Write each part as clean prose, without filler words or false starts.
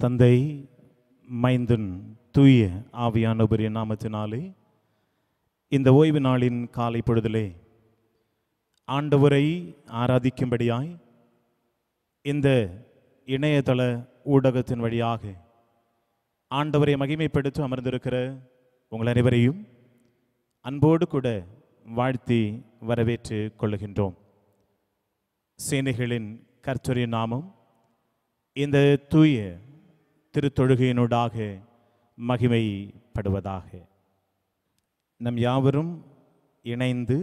தந்தை, மைந்தன், தூய ஆவியானவரின் நாமத்தினாலே இந்த ஓய்வு நாளின் காலை பொழுதிலே ஆண்டவரை ஆராதிக்கும்படியாய் இந்த இணையதள ஊடகத்தின் வழியாக ஆண்டவரை மகிமைப்படுத்தி அமர்ந்திருக்கிற உங்கள் அனைவரையும் அன்போடு கூட வாழ்த்தி வரவேற்று கொள்ளுகின்றோம். சேனைகளின் கர்த்தரின் நாமம் இந்த தூய திருத்தொழுகையினூடாக மகிமைப்படுவதாக. நம் யாவரும் இணைந்து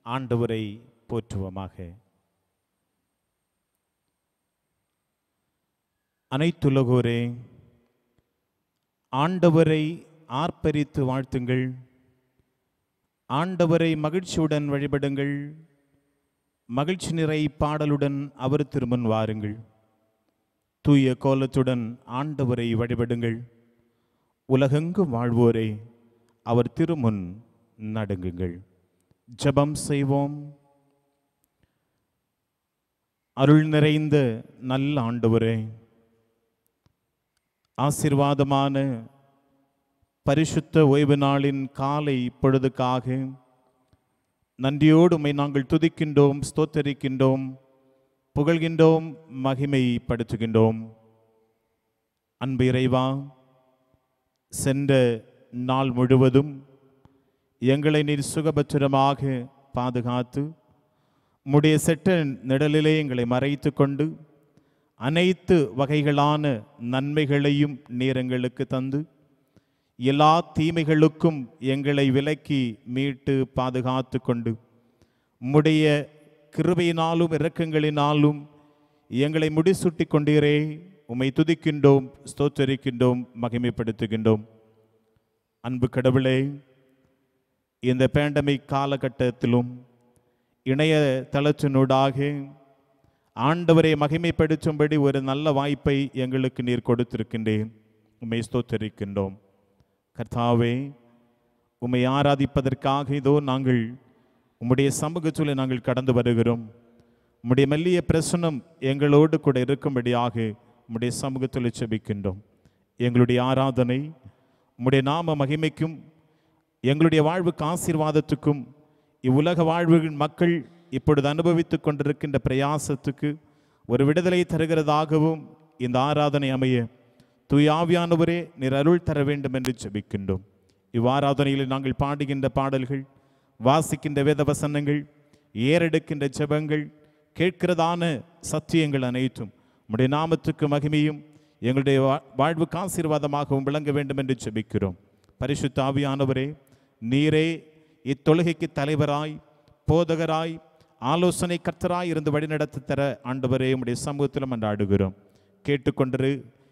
ஆண்டவரை போற்றுவோமாக. அனைத்துலகோரே, ஆண்டவரை ஆர்ப்பரித்து வாழ்த்துங்கள். ஆண்டவரை மகிழ்ச்சியுடன் வழிபடுங்கள். மகிழ்ச்சி நிறை பாடலுடன் அவர் திருமுன் வாருங்கள். தூய கோலத்துடன் ஆண்டவரை வழிபடுங்கள். உலகெங்கும் வாழ்வோரே, அவர் திருமுன் நடுங்குங்கள். ஜெபம் செய்வோம். அருள் நிறைந்த நல்ல ஆண்டவரே, ஆசீர்வாதமான பரிசுத்த ஓய்வு நாளின் காலை பொழுதுக்காக நன்றியோடு உம்மை நாங்கள் துதிக்கின்றோம், ஸ்தோத்தரிக்கின்றோம், புகழ்கின்றோம், மகிமைப்படுத்துகின்றோம். அன்பு இறைவா, சென்ற நாள் முழுவதும் எங்களை நீர் சுகபத்திரமாக பாதுகாத்து உம்முடைய செட்ட நிழலிலே எங்களை மறைத்து கொண்டு அனைத்து வகைகளான நன்மைகளையும் நீர் எங்களுக்கு தந்து எல்லா தீமைகளுக்கும் எங்களை விலக்கி மீட்டு பாதுகாத்து கொண்டு உம்முடைய கிருபையினாலும் இரக்கங்களினாலும் எங்களை முடிசூட்டி கொண்டீரே. உம்மை துதிக்கின்றோம், ஸ்தோத்தரிக்கின்றோம், மகிமைப்படுத்துகின்றோம். அன்பு கடவுளே, இந்த பேண்டமிக் காலகட்டத்திலும் இணைய தளத்தினூடாக ஆண்டவரை மகிமைப்படுத்தும்படி ஒரு நல்ல வாய்ப்பை எங்களுக்கு நீர் கொடுத்திருக்கின்றேன். உம்மை ஸ்தோத்தரிக்கின்றோம். கர்த்தாவே, உம்மை ஆராதிப்பதற்காக இதோ நாங்கள் உம்முடைய சமூகத்திலே நாங்கள் கடந்து வருகிறோம். உம்முடைய மெல்லிய பிரசன்னம் எங்களோடு கூட இருக்கும்படியாக உம்முடைய சமூகத்தில் ஜெபிக்கின்றோம். எங்களுடைய ஆராதனை உம்முடைய நாம மகிமைக்கும் எங்களுடைய வாழ்வுக்கு ஆசீர்வாதத்துக்கும் இவ்வுலக வாழ்வுகளின் மக்கள் இப்பொழுது அனுபவித்துக் கொண்டிருக்கின்ற பிரயாசத்துக்கு ஒரு விடுதலை தருகிறதாகவும் இந்த ஆராதனை அமைய தூய ஆவியானவரே நீர் அருள் தர வேண்டும் என்று ஜெபிக்கின்றோம். இவ்வாராதனையில் நாங்கள் பாடுகின்ற பாடல்கள், வாசிக்கின்ற வேத வசனங்கள், ஏறெடுக்கின்ற ஜெபங்கள், கேட்கிறதான சத்தியங்கள் அனைத்தும் உம்முடைய நாமத்துக்கு மகிமையும் எங்களுடைய வாழ்வுக்கு ஆசீர்வாதமாகவும் விளங்க வேண்டும் என்று ஜெபிக்கிறோம். பரிசுத்த ஆவியானவரே, நீரே இத்தொழுகைக்கு தலைவராய், போதகராய், ஆலோசனை கர்த்தராய் இருந்து வழிநடத்தி தர ஆண்டவரே உம்முடைய சமூகத்திலும் அன்றாடுகிறோம். கேட்டுக்கொண்டிரு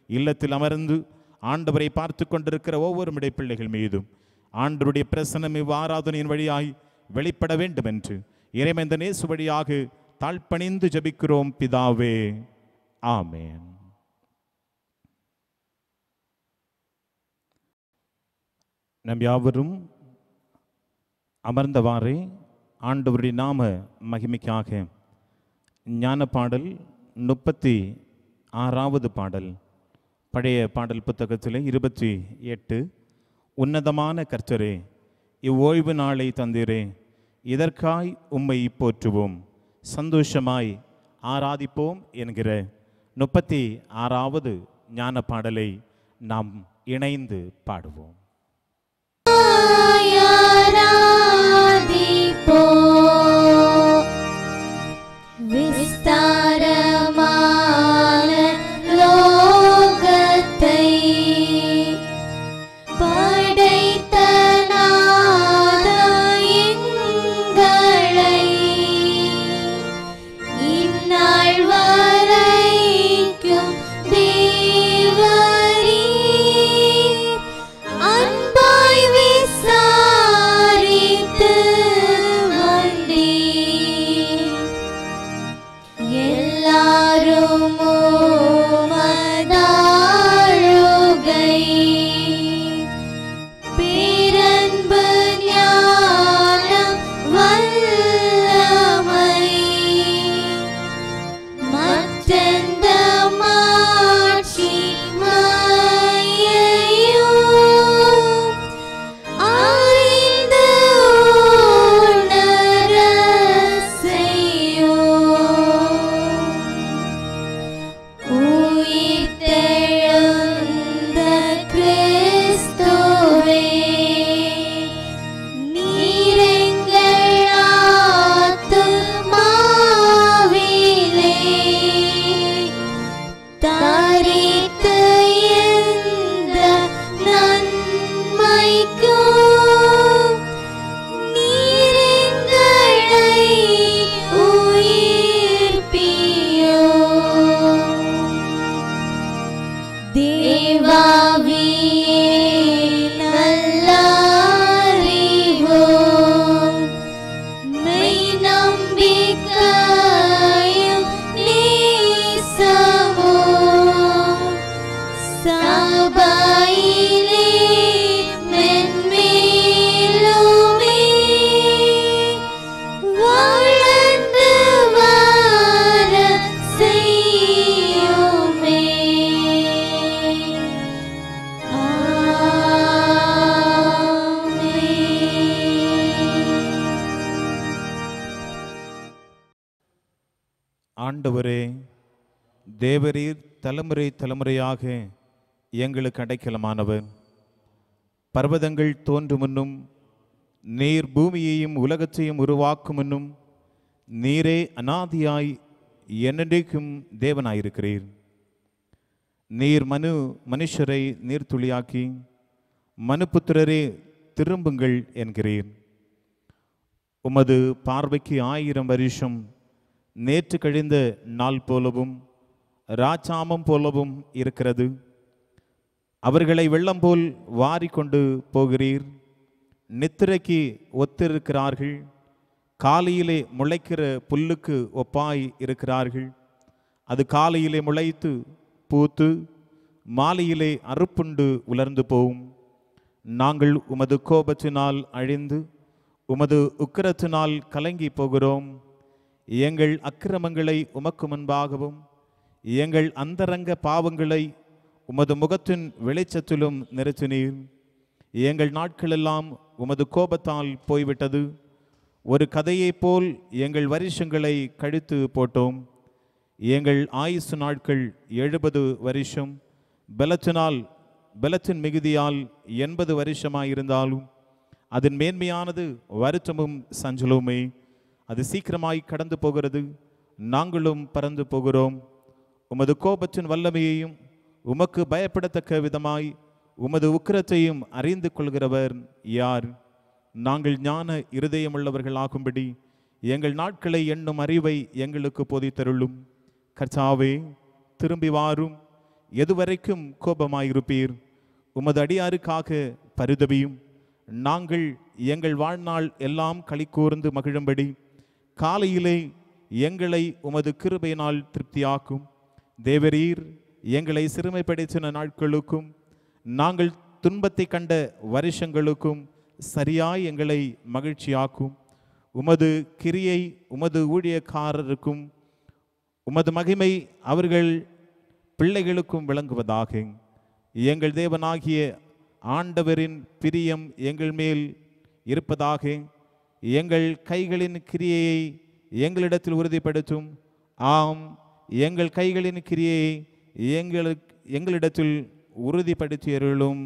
இல்லத்தில் அமர்ந்து ஆண்டவரை பார்த்து கொண்டிருக்கிற ஒவ்வொரு உம்முடைய பிள்ளைகள் மீதும் ஆண்டவருடைய பிரசன்னம் இவ்வாராதனையின் வழியாய் வெளிப்பட வேண்டும் என்று இறைமைந்த நேசு வழியாக தாழ்பணிந்து ஜெபிக்கிறோம் பிதாவே, ஆமென். நம் யாவரும் அமர்ந்தவாறே ஆண்டவருடைய நாம மகிமைக்காக ஞான பாடல் 36வது பாடல், பழைய பாடல் புத்தகத்திலே 28. உன்னதமான கர்த்தரே, இவ்வோய்வு நாளை தந்தீரே, இதற்காய் உம்மை போற்றுவோம், சந்தோஷமாய் ஆராதிப்போம் என்கிற 36வது ஞான பாடலை நாம் இணைந்து பாடுவோம். அன்பாய் விசாரித்து ஆண்டவரே, தேவரீர் தலைமுறை தலைமுறையாக எங்களுக்கு அடைக்கலமானவர். பர்வதங்கள் தோன்றும் முன்னும் நீர் பூமியையும் உலகத்தையும் உருவாக்கும் முன்னும் நீரே அநாதியாய் என்னென்றைக்கும் தேவனாயிருக்கிறீர். நீர் மனுஷரை நீர்த்துளியாக்கி மனுபுத்திரரே திரும்புங்கள் என்கிறீர். உமது பார்வைக்கு 1000 வருஷம் நேற்று கழிந்த நாள் போலவும் ராஜாமம் போலவும் இருக்கிறது. அவர்களை வெள்ளம் போல் வாரிக்கொண்டு போகிறீர். நித்திரைக்கு ஒத்திருக்கிறார்கள். காலையிலே முளைக்கிற புல்லுக்கு ஒப்பாய் இருக்கிறார்கள். அது காலையிலே முளைத்து பூத்து மாலையிலே அறுப்புண்டு உலர்ந்து போகும். நாங்கள் உமது கோபத்தினால் அழிந்து உமது உக்கிரத்தினால் கலங்கி போகிறோம். எங்கள் அக்கிரமங்களை உமக்கு முன்பாகவும் எங்கள் அந்தரங்க பாவங்களை உமது முகத்தின் வெளிச்சத்திலும் நிறுத்தினீர். எங்கள் நாட்களெல்லாம் உமது கோபத்தால் போய்விட்டது. ஒரு கதையைப் போல் எங்கள் வருஷங்களை கழித்து போட்டோம். எங்கள் ஆயுசு நாட்கள் 70 வருஷம். பலத்தின் மிகுதியால் 80 வருஷமாயிருந்தாலும் அதன் மேன்மையானது வருத்தமும் சஞ்சலவுமே. அது சீக்கிரமாய் கடந்து போகிறது, நாங்களும் பறந்து போகிறோம். உமது கோபத்தின் வல்லமையையும் உமக்கு பயப்படத்தக்க விதமாய் உமது உக்கிரத்தையும் அறிந்து கொள்கிறவர் யார்? நாங்கள் ஞான இருதயமுள்ளவர்களாகும்படி எங்கள் நாட்களை எண்ணும் அறிவை எங்களுக்கு போதித்தருளும். கர்த்தாவே, திரும்பி வாரும். எதுவரைக்கும் கோபமாயிருப்பீர்? உமது அடியாருக்காக பரிதபியும். நாங்கள் எங்கள் வாழ்நாள் எல்லாம் களி கூர்ந்து மகிழும்படி காலையிலே எங்களை உமது கிருபையினால் திருப்தியாக்கும். தேவரீர் எங்களை சிறுமைப்படுத்தின நாட்களுக்கும் நாங்கள் துன்பத்தை கண்ட வருஷங்களுக்கும் சரியாய் எங்களை மகிழ்ச்சியாக்கும். உமது கிரியை உமது ஊழியக்காரருக்கும் உமது மகிமை அவர்கள் பிள்ளைகளுக்கும் விளங்குவதாக. எங்கள் தேவனாகிய ஆண்டவரின் பிரியம் எங்கள் மேல் இருப்பதாக. எங்கள் கைகளின் கிரியையை எங்களிடத்தில் உறுதிப்படுத்தும். ஆம், எங்கள் கைகளின் கிரியையை எங்களிடத்தில் உறுதிப்படுத்தியருளும்.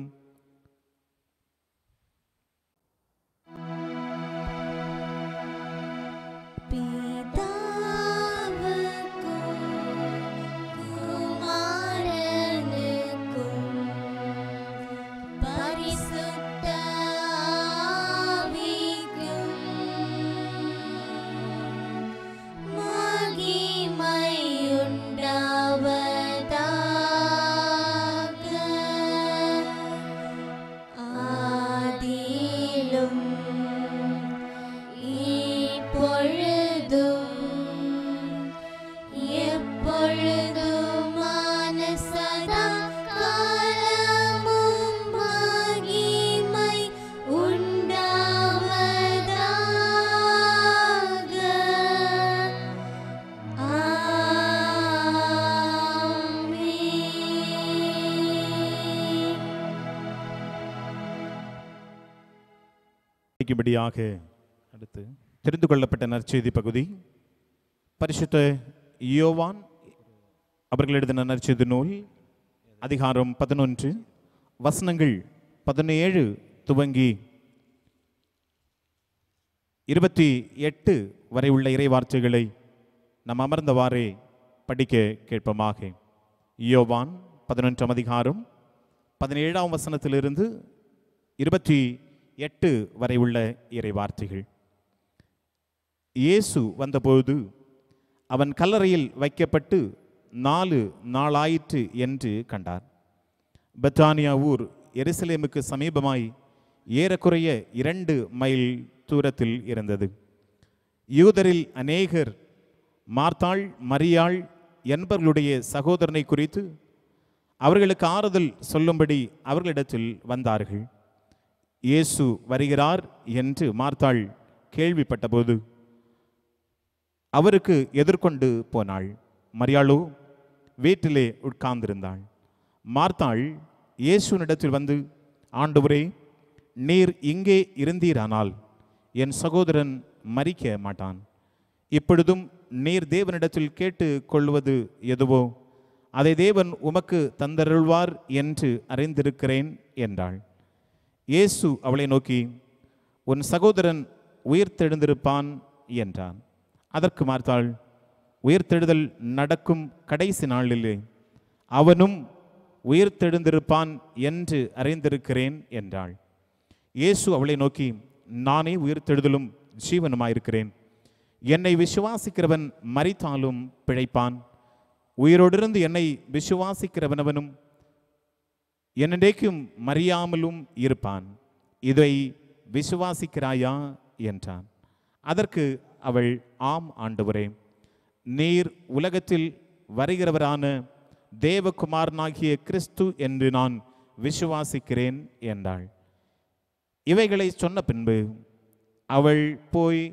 அடுத்து தெரிந்து கொள்ளப்பட்ட நற்செய்தி பகுதி பரிசுத்த யோவான் அவர்கள் எழுதின நற்செய்தி நூல் அதிகாரம் 11 வசனங்கள் 17 துவங்கி 28 வரை உள்ள இறைவார்த்தைகளை நாம் அமர்ந்தவாறே படிக்க கேட்போமாக. யோவான் 11 அதிகாரம் 17 வசனத்திலிருந்து 28 வரை உள்ள இறைவார்த்தைகள். இயேசு வந்தபோது அவன் கல்லறையில் வைக்கப்பட்டு 4 நாளாயிற்று என்று கண்டார். பெத்தானியா ஊர் எருசலேமுக்கு சமீபமாய் ஏறக்குறைய 2 மைல் தூரத்தில் இருந்தது. யூதரில் அநேகர் மார்த்தாள், மரியாள் என்பவர்களுடைய சகோதரனை குறித்து அவர்களுக்கு ஆறுதல் சொல்லும்படி அவர்களிடத்தில் வந்தார்கள். இயேசு வருகிறார் என்று மார்த்தாள் கேள்விப்பட்டபோது அவருக்கு எதிர்கொண்டு போனாள். மரியாளோ வீட்டிலே உட்கார்ந்திருந்தாள். மார்த்தாள் இயேசுவினிடத்தில் வந்து, ஆண்டவரே, நீர் இங்கே இருந்தீரானால் என் சகோதரன் மரிக்க மாட்டான். இப்பொழுதும் நீர் தேவனிடத்தில் கேட்டு கொள்வது எதுவோ அதை தேவன் உமக்கு தந்தருள்வார் என்று அறிந்திருக்கிறேன் என்றாள். இயேசு அவளை நோக்கி, உன் சகோதரன் உயிர்த்தெழுந்திருப்பான் என்றான். அதற்கு மார்த்தாள், உயிர்த்தெழுதல் நடக்கும் கடைசி நாளிலே அவனும் உயிர்த்தெழுந்திருப்பான் என்று அறிந்திருக்கிறேன் என்றாள். இயேசு அவளை நோக்கி, நானே உயிர்த்தெழுதலும் ஜீவனுமாயிருக்கிறேன். என்னை விசுவாசிக்கிறவன் மரித்தாலும் பிழைப்பான். உயிரோடிருந்து என்னை விசுவாசிக்கிறவனவனும் என்னைக்கும் மறியாமலும் இருப்பான். இதை விசுவாசிக்கிறாயா என்றான். அதற்கு அவள், ஆம் ஆண்டவரே, நீர் உலகத்தில் வருகிறவரான தேவகுமாரனாகிய கிறிஸ்து என்று நான் விசுவாசிக்கிறேன் என்றாள். இவைகளை சொன்ன பின்பு அவள் போய்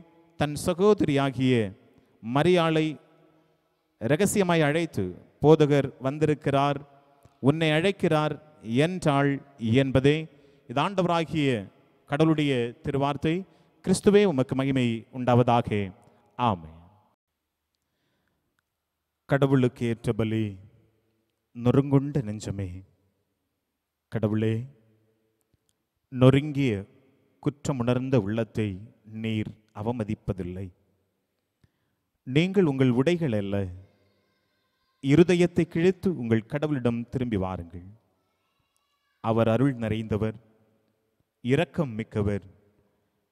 தன் சகோதரியாகிய மரியாளை இரகசியமாய் அழைத்து, போதகர் வந்திருக்கிறார், உன்னை அழைக்கிறார் என்றாள் என்பதே இது ஆண்டவராகிய கடவுளுடைய திருவார்த்தை. கிறிஸ்துவே உமக்கு மகிமை உண்டாவதாக. ஆமென். கடவுளுக்கு ஏற்ற பலி. நொறுங்குண்ட நெஞ்சமே, கடவுளே, நொறுங்கிய குற்றமுணர்ந்த உள்ளத்தை நீர் அவமதிப்பதில்லை. நீங்கள் உங்கள் உடைகள் அல்ல, இருதயத்தை கிழித்து உங்கள் கடவுளிடம் திரும்பி வாருங்கள். அவர் அருள் நிறைந்தவர், இரக்கம் மிக்கவர்,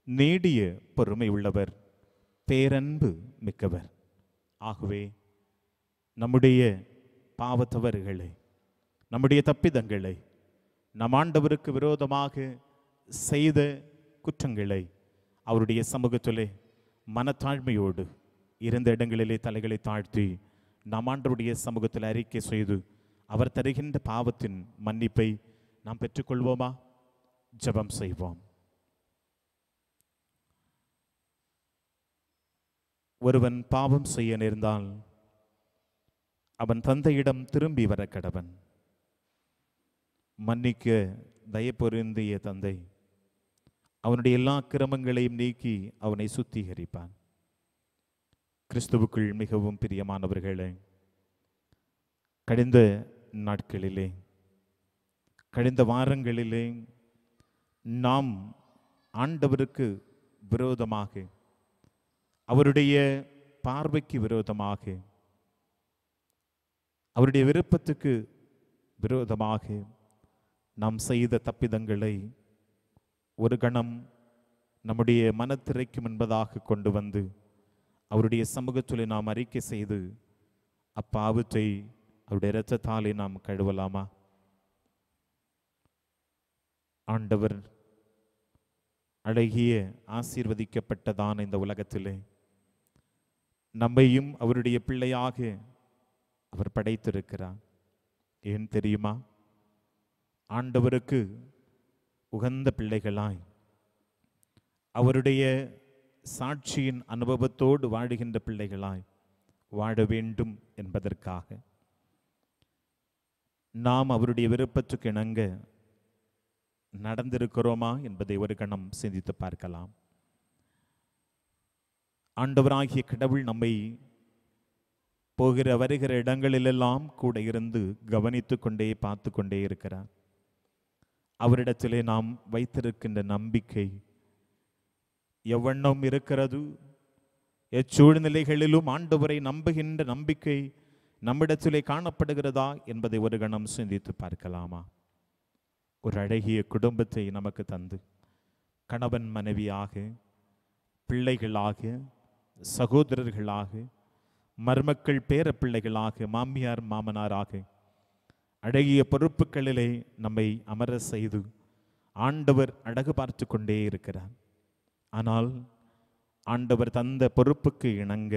நீடிய பொறுமை உள்ளவர், பேரன்பு மிக்கவர். ஆகவே நம்முடைய பாவத்தவறுகளை, நம்முடைய தப்பிதங்களை, நம் ஆண்டவருக்கு விரோதமாக செய்த குற்றங்களை அவருடைய சமூகத்திலே மனத்தாழ்மையோடு இருந்த இடங்களிலே தலைகளை தாழ்த்தி நாம் ஆண்டவருடைய சமூகத்தில் அறிக்கை செய்து அவர் தருகின்ற பாவத்தின் மன்னிப்பை நாம் பெற்றுக்கொள்வோமா? ஜெபம் செய்வோம். ஒருவன் பாவம் செய்ய நேர்ந்தால் அவன் தந்தையிடம் திரும்பி வர கடவன். மன்னிக்க தயப்பொருந்திய தந்தை அவனுடைய எல்லா கிரமங்களையும் நீக்கி அவனை சுத்திகரிப்பான். கிறிஸ்துவுக்குள் மிகவும் பிரியமானவர்களே, கடந்த நாட்களிலே, கடந்த வாரங்களிலே நாம் ஆண்டவருக்கு விரோதமாக, அவருடைய பார்வைக்கு விரோதமாக, அவருடைய விருப்பத்துக்கு விரோதமாக நாம் செய்த தப்பிதங்களை ஒரு கணம் நம்முடைய மனத்திரைக்கு முன்பதாக கொண்டு வந்து அவருடைய சமூகத்திலே நாம் அறிக்கை செய்து அப்பாவத்தை அவருடைய இரத்தத்தாலே நாம் கழுவலாமா? ஆண்டவர் அழகிய ஆசீர்வதிக்கப்பட்டதான இந்த உலகத்திலே நம்மையும் அவருடைய பிள்ளையாக அவர் படைத்திருக்கிறார். ஏன் தெரியுமா? ஆண்டவருக்கு உகந்த பிள்ளைகளாய் அவருடைய சாட்சியின் அனுபவத்தோடு வாழுகின்ற பிள்ளைகளாய் வாழ வேண்டும் என்பதற்காக. நாம் அவருடைய விருப்பத்துக்கு இணங்க நடந்திருக்கிறோமா என்பதை ஒரு கணம் சிந்தித்து பார்க்கலாம். ஆண்டவராகிய கடவுள் நம்மை போகிற வருகிற இடங்களிலெல்லாம் கூட இருந்து கவனித்து கொண்டே பார்த்து கொண்டே இருக்கிறார். அவரிடத்திலே நாம் வைத்திருக்கின்ற நம்பிக்கை எவ்வண்ணம் இருக்கிறது? எச்சூழ்நிலைகளிலும் ஆண்டவரை நம்புகின்ற நம்பிக்கை நம்மிடத்திலே காணப்படுகிறதா என்பதை ஒரு கணம் சிந்தித்து பார்க்கலாமா? ஒரு அழகிய குடும்பத்தை நமக்கு தந்து கணவன் மனைவியாக, பிள்ளைகளாக, சகோதரர்களாக, மருமக்கள் பேர பிள்ளைகளாக, மாமியார் மாமனாராக அழகிய பொறுப்புகளிலே நம்மை அமர செய்து ஆண்டவர் அழகு பார்த்து கொண்டே இருக்கிறார். ஆனால் ஆண்டவர் தந்த பொறுப்புக்கு இணங்க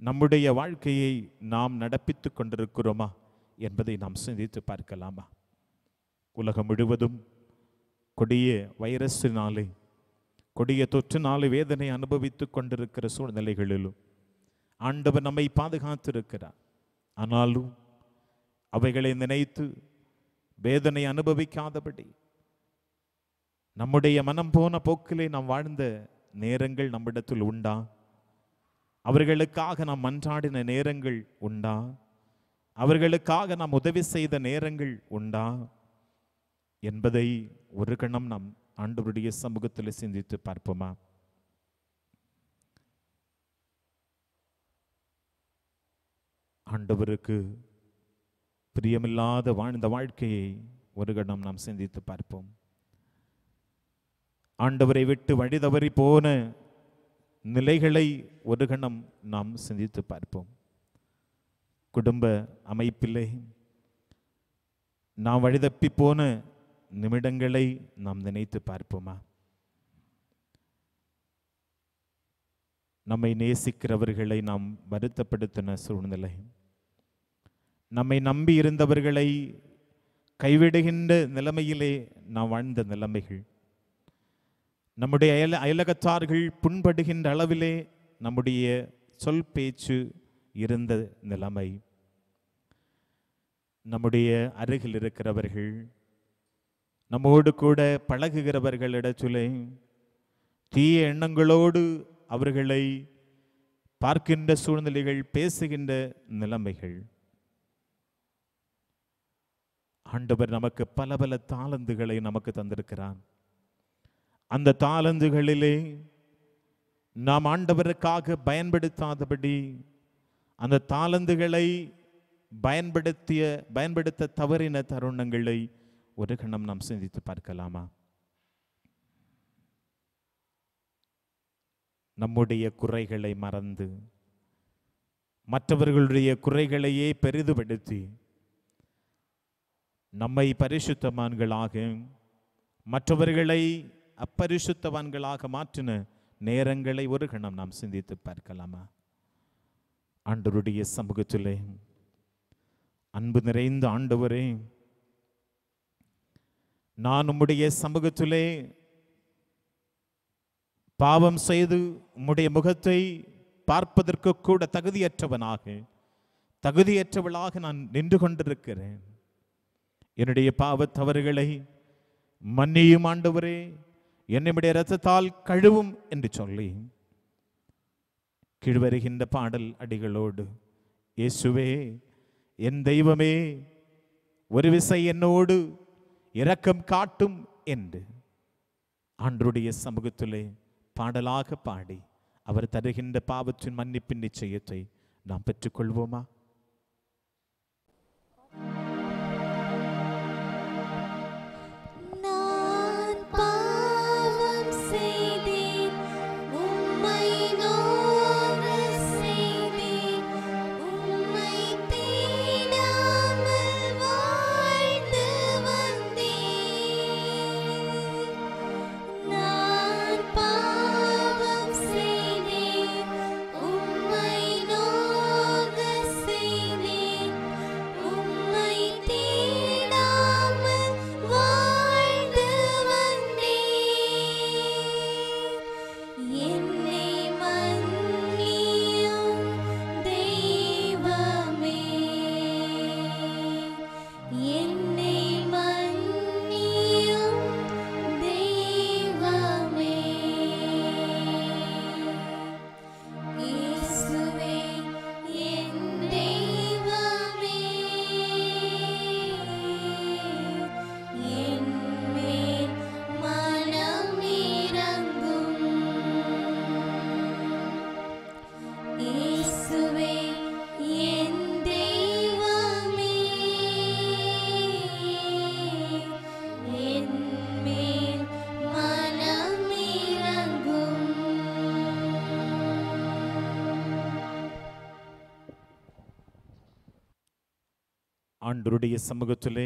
நம்முடைய வாழ்க்கையை நாம் நடப்பித்து கொண்டிருக்கிறோமா என்பதை நாம் சிந்தித்து பார்க்கலாமா? உலகம் முழுவதும் கொடிய வைரஸினாலே, கொடிய தொற்றினாலே வேதனை அனுபவித்து கொண்டிருக்கிற சூழ்நிலைகளிலும் ஆண்டவர் நம்மை பாதுகாத்திருக்கிறார். ஆனாலும் அவைகளை நினைத்து வேதனை அனுபவிக்காதபடி நம்முடைய மனம் போன போக்கிலே நாம் வாழ்ந்த நேரங்கள் நம்மிடத்தில் உண்டா? அவர்களுக்காக நாம் மன்றாடின நேரங்கள் உண்டா? அவர்களுக்காக நாம் உதவி செய்த நேரங்கள் உண்டா என்பதை ஒரு கணம் நாம் ஆண்டவருடைய சமூகத்தில் சிந்தித்து பார்ப்போமா? ஆண்டவருக்கு பிரியமில்லாத வாழ்ந்த வாழ்க்கையை ஒரு கணம் நாம் சிந்தித்து பார்ப்போம். ஆண்டவரை விட்டு வழி தவறி போன நிலைகளை ஒரு கணம் நாம் சிந்தித்து பார்ப்போம். குடும்ப அமைப்பிலே நாம் வழிதப்பி போன நிமிடங்களை நாம் நினைத்து பார்ப்போமா? நம்மை நேசிக்கிறவர்களை நாம் வருத்தப்படுத்தின சூழ்நிலை, நம்மை நம்பி இருந்தவர்களை கைவிடுகின்ற நிலைமையிலே நாம் வாழ்ந்த நிலைமைகள், நம்முடைய அயலகத்தார்கள் புண்படுகின்ற அளவிலே நம்முடைய சொல் பேச்சு இருந்த நிலைமை, நம்முடைய அருகில் இருக்கிறவர்கள், நம்மோடு கூட பழகுகிறவர்களிடத்திலே தீய எண்ணங்களோடு அவர்களை பார்க்கின்ற சூழ்நிலைகள், பேசுகின்ற நிலைமைகள். ஆண்டவர் நமக்கு பல பல தாளந்துகளை நமக்கு தந்திருக்கிறார். அந்த தாளந்துகளிலே நாம் ஆண்டவருக்காக பயன்படுத்தாதபடி, அந்த தாளந்துகளை பயன்படுத்த தவறின தருணங்களை ஒரு கணம் நாம் சிந்தித்து பார்க்கலாமா? நம்முடைய குறைகளை மறந்து மற்றவர்களுடைய குறைகளையே பெரிதுபடுத்தி நம்மை பரிசுத்தவான்களாக மற்றவர்களை அப்பரிசுத்தவான்களாக மாற்றின நேரங்களை ஒரு கணம் நாம் சிந்தித்து பார்க்கலாமா? ஆண்டவருடைய சமூகத்திலே அன்பு நிறைந்த ஆண்டவரே, நான் உம்முடைய சமூகத்திலே பாவம் செய்து உம்முடைய முகத்தை பார்ப்பதற்கு கூட தகுதியற்றவளாக நான் நின்று கொண்டிருக்கிறேன். என்னுடைய பாவ தவறுகளை மன்னியும் ஆண்டவரே, என்னுடைய இரத்தத்தால் கழுவும் என்று சொல்லி கீழ்வருகின்ற பாடல் அடிகளோடு, இயேசுவே என் தெய்வமே ஒரு விசை என்னோடு இரக்கம் காட்டும் என்று ஆண்டவருடைய சமூகத்திலே பாடலாக பாடி அவர் தருகின்ற பாவத்தின் மன்னிப்பின் நிச்சயத்தை நாம் பெற்றுக்கொள்வோமா? ஆண்டவருடைய சமூகத்திலே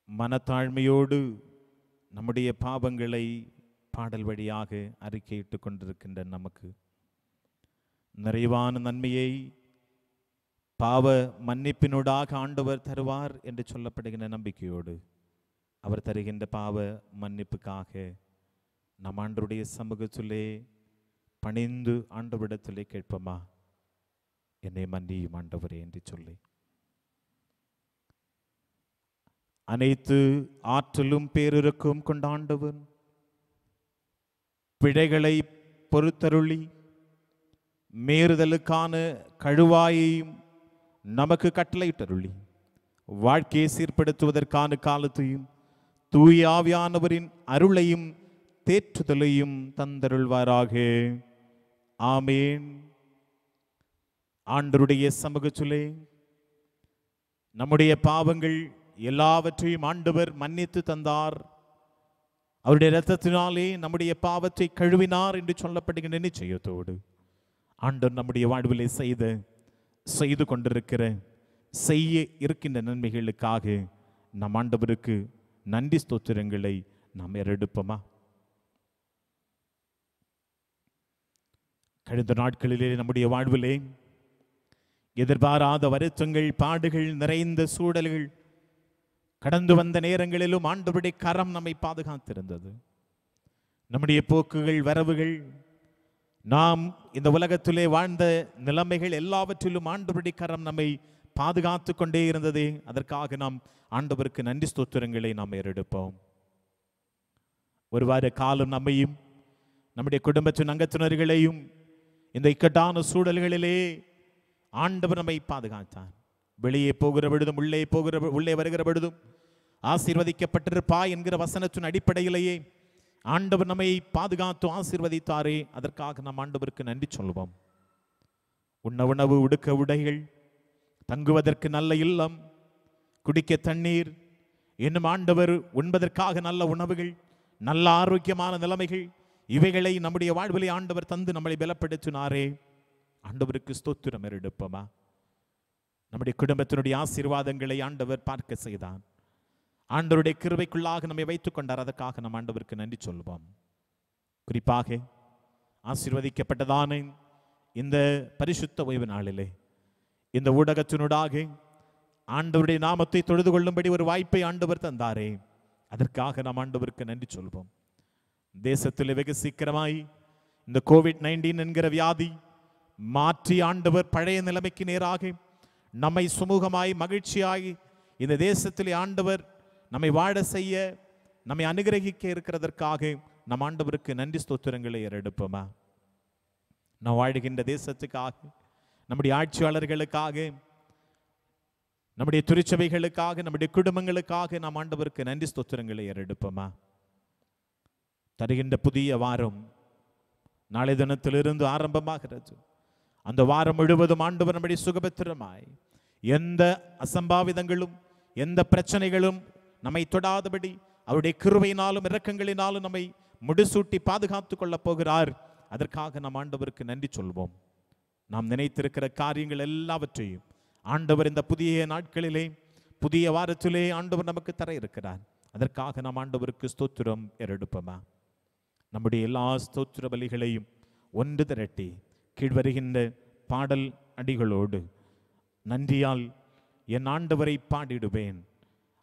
மனத்தாழ்மையோடு நம்முடைய பாவங்களை பாடல் வழியாக அறிக்கையிட்டு கொண்டிருக்கின்ற நமக்கு நிறைவான நன்மையை பாவ மன்னிப்பினூடாக ஆண்டவர் தருவார் என்று சொல்லப்படுகின்ற நம்பிக்கையோடு அவர் தருகின்ற பாவ மன்னிப்புக்காக நம் ஆண்டவருடைய சமூகத்திலே பணிந்து ஆண்டவரிடத்திலே கேட்போமா? என்னை மன்னியும் ஆண்டவரே என்று சொல்லி அனைத்து ஆற்றலும் பேரிருக்கும் கொண்ட ஆண்டவர் பிழைகளை பொறுத்தருளி மீறுதலுக்கான கழுவாயையும் நமக்கு கட்டளையிட்டருளி வாழ்க்கையை சீர்படுத்துவதற்கான காலத்தையும் தூய ஆவியானவரின் அருளையும் தேற்றுதலையும் தந்தருள்வாராக. ஆமேன். ஆண்டவருடைய சமூகத்திலே நம்முடைய பாவங்கள் எல்லாவற்றையும் ஆண்டவர் மன்னித்து தந்தார். அவருடைய இரத்தத்தினாலே நம்முடைய பாவத்தை கழுவினார் என்று சொல்லப்படுகின்ற நிச்சயத்தோடு ஆண்டவர் நம்முடைய வாழ்விலே செய்து கொண்டிருக்கிற செய்ய இருக்கின்ற நன்மைகளுக்காக நம் ஆண்டவருக்கு நன்றி ஸ்தோத்திரங்களை நாம் ஏறெடுப்போமா? கடந்த நாட்களிலே நம்முடைய வாழ்விலே எதிர்பாராத வருத்தங்கள், பாடுகள் நிறைந்த சூழல்கள் கடந்து வந்த நேரங்களிலும் ஆண்டவருடைய கரம் நம்மை பாதுகாத்திருந்தது. நம்முடைய போக்குகள், வரவுகள், நாம் இந்த உலகத்திலே வாழ்ந்த நிலைமைகள் எல்லாவற்றிலும் ஆண்டவருடைய கரம் நம்மை பாதுகாத்து கொண்டே இருந்ததே. அதற்காக நாம் ஆண்டவருக்கு நன்றி ஸ்தோத்திரங்களை நாம் ஏறெடுப்போம். ஒரு வார காலம் நம்மையும் நம்முடைய குடும்பத்தின் அங்கத்தினர்களையும் இந்த இக்கட்டான சூழல்களிலே ஆண்டவர் நம்மை பாதுகாத்தார். வெளியே போகிற பொழுதும் உள்ளே வருகிற பொழுதும் ஆசீர்வதிக்கப்பட்டிருப்பா என்கிற வசனத்தின் அடிப்படையிலேயே ஆண்டவர் நம்மை பாதுகாத்து ஆசீர்வதித்தாரே. அதற்காக நாம் ஆண்டவருக்கு நன்றி சொல்வோம். உண்ண உணவு, உடுக்க உடைகள், தங்குவதற்கு நல்ல இல்லம், குடிக்க தண்ணீர், இன்னும் ஆண்டவர் உண்பதற்காக நல்ல உணவுகள், நல்ல ஆரோக்கியமான நிலைமைகள், இவைகளை நம்முடைய வாழ்விலே ஆண்டவர் தந்து நம்மளை பலப்படுத்தினாரே. ஆண்டவருக்கு ஸ்தோத்திரம் எடுப்போமா? நம்முடைய குடும்பத்தினுடைய ஆசீர்வாதங்களை ஆண்டவர் பார்க்க செய்தான். ஆண்டவருடைய கிருபைக்குள்ளாக நம்மை வைத்துக் கொண்டார். அதற்காக நம் ஆண்டவருக்கு நன்றி சொல்வோம். குறிப்பாக ஆசீர்வதிக்கப்பட்டதான இந்த பரிசுத்த ஓய்வு நாளிலே இந்த ஊடகத்தினூடாக ஆண்டவருடைய நாமத்தை தொழுது கொள்ளும்படி ஒரு வாய்ப்பை ஆண்டவர் தந்தாரே. அதற்காக நாம் ஆண்டவருக்கு நன்றி சொல்வோம். தேசத்தில் வெகு சீக்கிரமாய் இந்த கோவிட்-19 என்கிற வியாதி மாற்றி ஆண்டவர் பழைய நிலைமைக்கு நேராக நம்மை சுமூகமாய் மகிழ்ச்சியாய் இந்த தேசத்திலே ஆண்டவர் நம்மை வாழ செய்ய, நம்மை அனுகிரகிக்க இருக்கிறதற்காக நம் ஆண்டவருக்கு நன்றி ஸ்தோத்திரங்களை ஏறெடுப்போமா? நாம் வாழுகின்ற தேசத்துக்காக, நம்முடைய ஆட்சியாளர்களுக்காக, நம்முடைய திருச்சபைகளுக்காக, நம்முடைய குடும்பங்களுக்காக நாம் ஆண்டவருக்கு நன்றி ஸ்தோத்திரங்களை ஏறெடுப்போமா? தருகின்ற புதிய வாரம் நாளை தினத்திலிருந்து ஆரம்பமாகிறது. அந்த வாரம் முழுவதும் ஆண்டவர் நம்முடைய சுகபத்திரமாய் எந்த அசம்பாவிதங்களும் எந்த பிரச்சனைகளும் நம்மை தொடாதபடி அவருடைய கிருபையினாலும் இரக்கங்களினாலும் நம்மை முடிசூட்டி பாதுகாத்துக் கொள்ளப் போகிறார். அதற்காக நாம் ஆண்டவருக்கு நன்றி சொல்வோம். நாம் நினைத்திருக்கிற காரியங்கள் எல்லாவற்றையும் ஆண்டவர் இந்த புதிய நாட்களிலே, புதிய வாரத்திலே ஆண்டவர் நமக்கு தர இருக்கிறார். அதற்காக நாம் ஆண்டவருக்கு ஸ்தோத்திரம் ஏறெடுப்போமா? நம்முடைய எல்லா ஸ்தோத்திர பலிகளையும் ஒன்று திரட்டி கீழ்வருகின்ற பாடல் அடிகளோடு நன்றியால் என் ஆண்டவரை பாடிடுவேன்,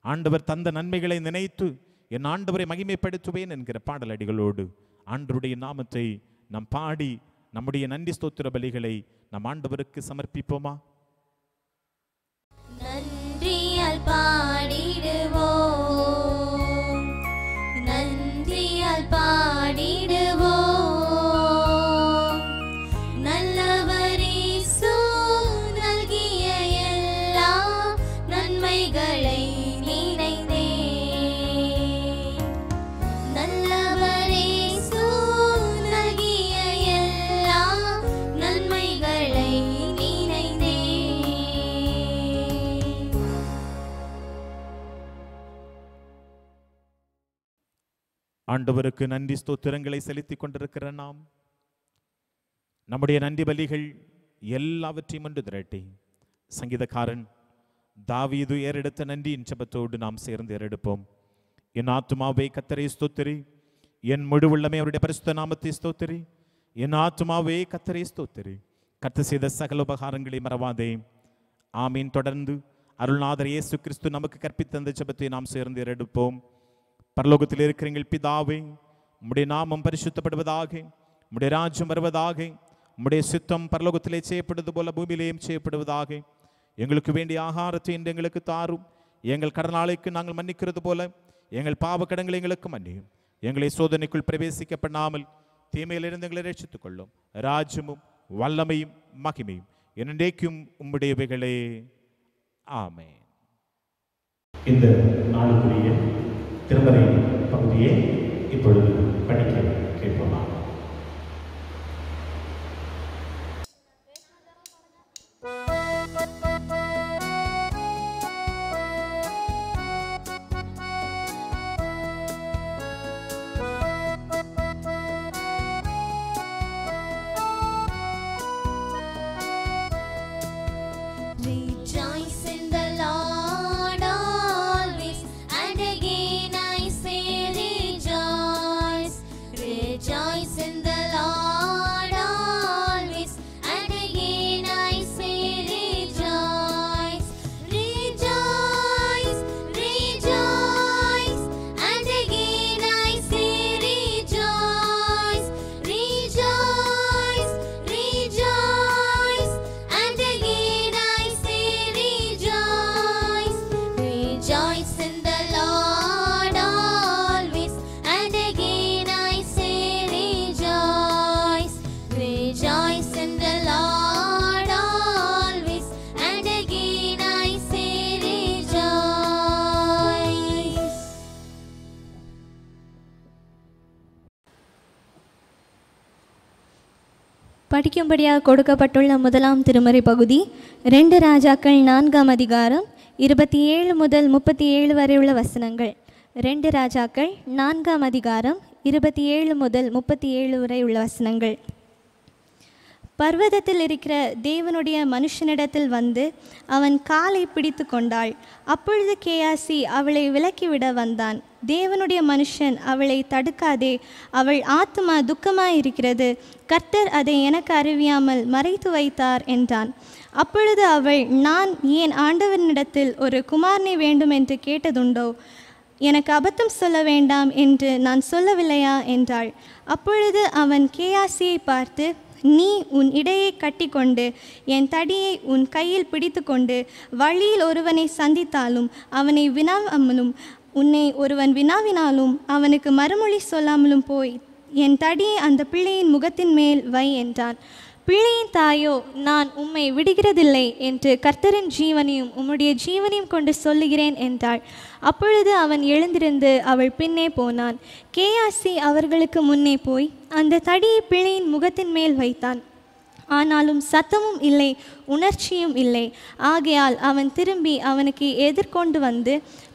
ஆண்டவர் தந்த நன்மைகளை நினைத்து என் ஆண்டவரை மகிமைப்படுத்துவேன் என்கிற பாடல் அடிகளோடு ஆண்டவருடைய நாமத்தை நாம் பாடி நம்முடைய நன்றி ஸ்தோத்திர பலிகளை நம் ஆண்டவருக்கு சமர்ப்பிப்போமா? நன்றியால் பாடிடுவோம், நன்றியால் பாடிடுவோம். நல்லவரேசு நல்கிய எல்லா நன்மைகளை நினைந்தே, நல்லவரேசு நல்கிய எல்லா நன்மைகளை நினைந்தே. ஆண்டவருக்கு நன்றி ஸ்தோத்திரங்களை செலுத்திக் கொண்டிருக்கிற நாம் நம்முடைய நன்றி பலிகள் எல்லாவற்றையும் ஒன்று திரட்டி சங்கீதக்காரன் தாவீது ஏறெடுத்த நன்றியின் ஜெபத்தோடு நாம் சேர்ந்து ஏறெடுப்போம். என் ஆத்துமாவை கர்த்தரை ஸ்தோத்திரி, என் முழு உள்ளமே அவருடைய பரிசுத்த நாமத்தை ஸ்தோத்திரி. என் ஆத்துமாவே கர்த்தரை ஸ்தோத்திரி, கர்த்தர் செய்த சகல உபகாரங்களை மறவாதே. ஆமீன். தொடர்ந்து அருள்நாதர் இயேசு கிறிஸ்து நமக்கு கற்பித்த அந்த ஜெபத்தை நாம் சேர்ந்து ஏறெடுப்போம். பரலோகத்தில் இருக்கிற எங்கள் பிதாவே, உம்முடைய நாமம் பரிசுத்தப்படுவதாக, உம்முடைய ராஜ்யம் வருவதாக, உம்முடைய சித்தம் பரலோகத்திலே செய்யப்படுவது போல பூமியிலேயும் செய்யப்படுவதாக. எங்களுக்கு வேண்டிய ஆகாரத்தை இன்று எங்களுக்கு தாரும். எங்கள் கடனாளிக்கு நாங்கள் மன்னிக்கிறது போல எங்கள் பாவ கடன்களை எங்களுக்கு மன்னியும். எங்களை சோதனைக்குள் பிரவேசிக்க பண்ணாமல் தீமையிலிருந்து எங்களை ரட்சித்துக் கொள்ளும். ராஜ்யமும் வல்லமையும் மகிமையும் என்றைக்கும் உம்முடையவைகளே. ஆமென். இந்த நாளுக்குரிய திருமறை பகுதியை இப்பொழுது படிக்க கேட்போமா? Rejoice in the Lord always, and again I say rejoice. Rejoice in the Lord always, and again I say rejoice. Rejoice, rejoice, and again I say rejoice. Rejoice, rejoice, and again I say rejoice. Rejoice in the Lord always, and again I say rejoice. Rejoice in the Lord always, and again I say rejoice. படிக்கும்படியாக கொடுக்கப்பட்டுள்ள முதலாம் திருமறை பகுதி 2 ராஜாக்கள் 4ஆம் அதிகாரம் 27 முதல் 37 வரை உள்ள வசனங்கள். 2 ராஜாக்கள் 4ஆம் அதிகாரம் 27 முதல் 37 வரை உள்ள வசனங்கள். பர்வதத்தில் இருக்கிற தேவனுடைய மனுஷனிடத்தில் வந்து அவன் காலை பிடித்து கொண்டாள். அப்பொழுது கேயாசி அவளை விலக்கிவிட வந்தான். தேவனுடைய மனுஷன் அவளை தடுக்காதே, அவள் ஆத்துமா துக்கமாயிருக்கிறது, கர்த்தர் அதை எனக்கு அறிவியாமல் மறைத்து வைத்தார் என்றான். அப்பொழுது அவள், நான் என் ஆண்டவனிடத்தில் ஒரு குமாரனை வேண்டும் என்று கேட்டதுண்டோ? எனக்கு அபத்தம் சொல்ல வேண்டாம் என்று நான் சொல்லவில்லையா என்றாள். அப்பொழுது அவன் கேயாசியை பார்த்து, நீ உன் இடையை கட்டிக்கொண்டு என் தடியை உன் கையில் பிடித்து கொண்டு வழியில் ஒருவனை சந்தித்தாலும் அவனை வினாவாமலும் உன்னை ஒருவன் வினாவினாலும் அவனுக்கு மறுமொழி சொல்லாமலும் போய் என் தடியை அந்த பிள்ளையின் முகத்தின் மேல் வை என்றான். பிள்ளையின் தாயோ, நான் உம்மை விடுகிறதில்லை என்று கர்த்தரின் ஜீவனையும் உம்முடைய ஜீவனையும் கொண்டு சொல்லுகிறேன் என்றாள். அப்பொழுது அவன் எழுந்திருந்து அவள் பின்னே போனான். கேயாசி அவர்களுக்கு முன்னே போய் அந்த தடியை பிள்ளையின் முகத்தின் மேல் வைத்தான். ஆனாலும் சத்தமும் இல்லை, உணர்ச்சியும் இல்லை. ஆகையால் அவன் திரும்பி அவனுக்கு எதிர்கொண்டு வந்து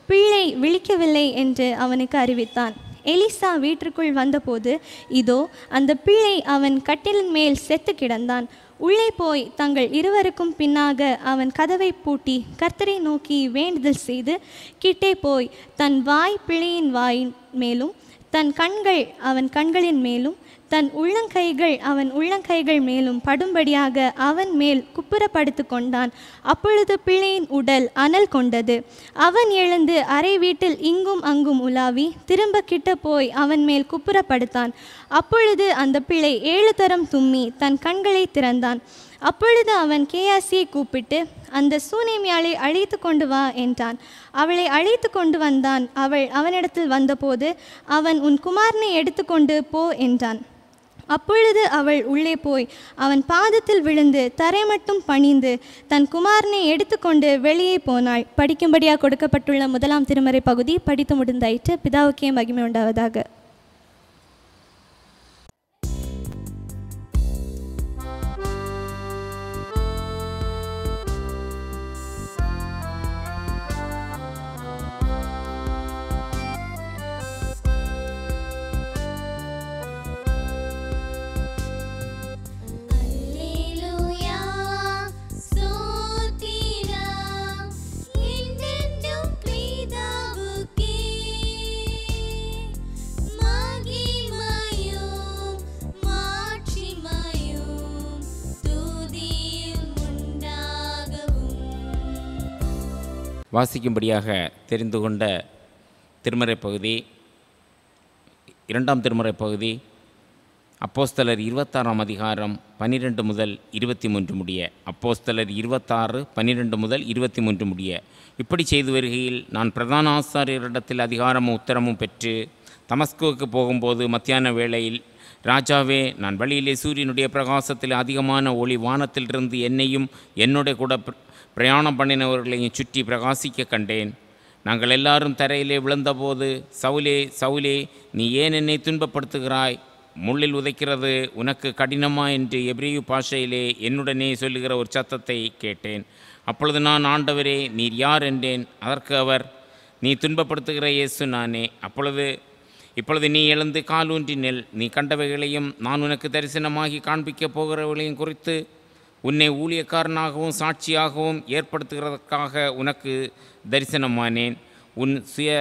பிள்ளை விழிக்கவில்லை என்று அவனுக்கு அறிவித்தான். எலிசா வீட்டிற்குள் வந்தபோது இதோ அந்த பிள்ளை அவன் கட்டிலின் மேல் செத்து கிடந்தான். உள்ளே போய் தங்கள் இருவருக்கும் பின்னாக அவன் கதவை பூட்டி கர்த்தரை நோக்கி வேண்டுதல் செய்து கிட்டே போய் தன் வாய் பிள்ளையின் வாயின் மேலும் தன் கண்கள் அவன் கண்களின் மேலும் தன் உள்ளங்கைகள் அவன் உள்ளங்கைகள் மேலும் படும்படியாக அவன் மேல் குப்புறப்படுத்து கொண்டான். அப்பொழுது பிள்ளையின் உடல் அனல் கொண்டது. அவன் எழுந்து அறை வீட்டில் இங்கும் அங்கும் உலாவி திரும்ப கிட்ட போய் அவன் மேல் குப்புறப்படுத்தான். அப்பொழுது அந்த பிள்ளை 7 தரம் தும்மி தன் கண்களை திறந்தான். அப்பொழுது அவன் கேயாசியை கூப்பிட்டு, அந்த சூனேமியாளை அழைத்து கொண்டு வா என்றான். அவளை அழைத்து கொண்டு வந்தான். அவள் அவனிடத்தில் வந்தபோது அவன், உன் குமாரனை எடுத்துக்கொண்டு போ என்றான். அப்பொழுது அவள் உள்ளே போய் அவன் பாதத்தில் விழுந்து தரை மட்டும் பணிந்து தன் குமாரனை எடுத்துக்கொண்டு வெளியே போனாள். படிக்கும்படியாக கொடுக்கப்பட்டுள்ள முதலாம் திருமறை பகுதி படித்து முடிந்தாயிற்று. பிதாவுக்கே மகிமை உண்டாவதாக. வாசிக்கும்படியாக தெரிந்து கொண்ட திருமறை பகுதி 2ஆம் திருமறை பகுதி அப்போஸ்தலர் 26ஆம் அதிகாரம் 12 முதல் 23 முடிய. அப்போஸ்தலர் 26 12 முதல் 23 முடிய. இப்படி செய்து வருகையில் நான் பிரதான ஆசாரியரிடத்தில் அதிகாரமும் உத்தரமும் பெற்று தமஸ்குவுக்கு போகும்போது மத்தியான வேளையில் ராஜாவே, நான் வழியிலே சூரியனுடைய பிரகாசத்தில் அதிகமான ஒளி வானத்திலிருந்து என்னையும் என்னுடைய கூட பிரயாணம் பண்ணினவர்களையும் சுற்றி பிரகாசிக்க கண்டேன். நாங்கள் எல்லாரும் தரையிலே விழுந்தபோது, சவுலே சவுலே, நீ ஏன் என்னை துன்பப்படுத்துகிறாய்? முள்ளில் உதைக்கிறது உனக்கு கடினமா என்று எபிரேய பாஷையிலே என்னுடனே சொல்லுகிற ஒரு சத்தத்தை கேட்டேன். அப்பொழுது நான், ஆண்டவரே, நீர் யார் என்றேன். அதற்கு அவர், நீ துன்பப்படுத்துகிற இயேசு நானே. இப்பொழுது நீ எழுந்து காலூன்றி நெல். நீ கண்டவைகளையும் நான் உனக்கு தரிசனமாகி காண்பிக்கப் போகிறவர்களையும் குறித்து உன்னை ஊழியக்காரனாகவும் சாட்சியாகவும் ஏற்படுத்துகிறதற்காக உனக்கு தரிசனமானேன். உன் சுய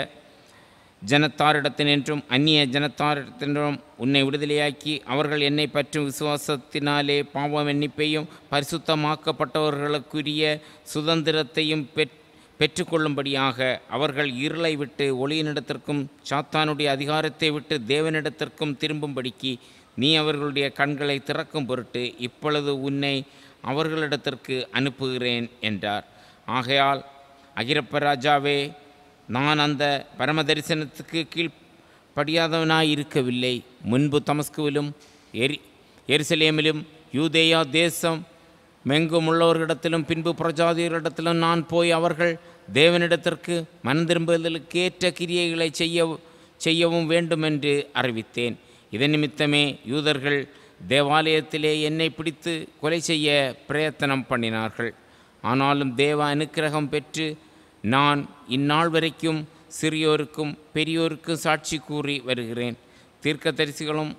ஜனத்தாரிடத்தினின்றும் அந்நிய ஜனத்தாரிடத்தின்றும் உன்னை விடுதலையாக்கி அவர்கள் என்னை பற்றும் விசுவாசத்தினாலே பாவ மன்னிப்பையும் பரிசுத்தமாக்கப்பட்டவர்களுக்குரிய சுதந்திரத்தையும் பெற்றுக்கொள்ளும்படியாக அவர்கள் இருளை விட்டு ஒளியினிடத்திற்கும் சாத்தானுடைய அதிகாரத்தை விட்டு தேவனிடத்திற்கும் திரும்பும்படிக்கு நீ அவர்களுடைய கண்களை திறக்கும் பொருட்டு இப்பொழுது உன்னை அவர்களிடத்திற்கு அனுப்புகிறேன் என்றார். ஆகையால் அகிரப்ப ராஜாவே, நான் அந்த பரம தரிசனத்துக்கு கீழ்ப்படியாதவனாய் இருக்கவில்லை. முன்பு தமஸ்குவிலும் எருசலேமிலும் யூதேயா தேசம் மெங்கும் உள்ளவர்களிடத்திலும் பின்பு பிரஜாதிகளிடத்திலும் நான் போய் அவர்கள் தேவனிடத்திற்கு மனந்திரும்புதலுக்கேற்ற கிரியைகளை செய்யவும் வேண்டும் என்று அறிவித்தேன். இதன் நிமித்தமே யூதர்கள் தேவாலயத்திலே என்னை பிடித்து கொலை செய்ய பிரயத்தனம் பண்ணினார்கள். ஆனாலும் தேவ அனுக்கிரகம் பெற்று நான் இந்நாள் வரைக்கும் சிறியோருக்கும் பெரியோருக்கும் சாட்சி கூறி வருகிறேன். தீர்க்கதரிசிகளும்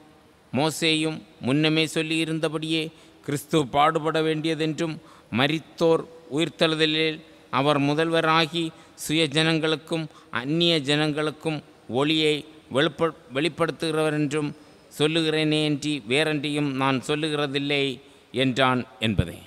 மோசேயும் முன்னமே சொல்லியிருந்தபடியே கிறிஸ்து பாடுபட வேண்டியதென்றும் மரித்தோர் உயிர்த்தெழுதலில் அவர் முதல்வராகி சுய ஜனங்களுக்கும் அந்நிய ஜனங்களுக்கும் ஒளியை வெளிப்படுத்துகிறவர் என்றும் சொல்லுகிறேனே அன்றி வேறன்றியும் நான் சொல்லுகிறதில்லை என்றான் என்பதே.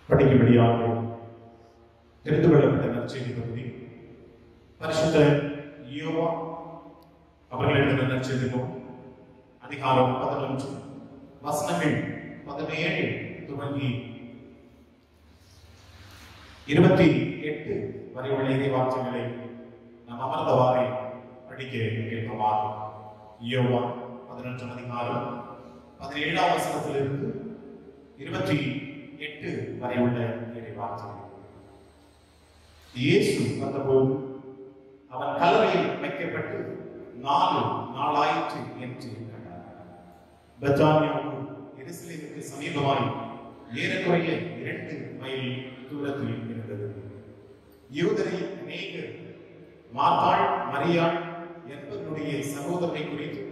படிக்கும்படியாக தெரிந்து கொள்ளப்பட்ட நற்செய்தி பகுதி பரிசுத்த யோவான் அவர்கள் எழுதின நற்செய்தி நூல் அதிகாரம் 11 வசனங்கள் 17 துவங்கி 28 வரை உள்ள இறை வார்த்தைகளை நாம் அமர்ந்தவாறே படிக்க கேட்போமாக. யோவான் 11 அதிகாரம் 17 வசனத்திலிருந்து 28 வரை உள்ள இறை வார்த்தைகள். இயேசு வந்தபோது அவன் கல்லறையில் வைக்கப்பட்டு 4 நாளாயிற்று என்று கண்டார். பெத்தானியாவுக்கு எருசலேமுக்கு சமீபமாய் ஏறக்குறைய 2 மைல் தூரத்தில் இருந்தது. யூதரில் அநேகர் மார்த்தாள், மரியாள் என்பவருடைய சகோதரனை குறித்து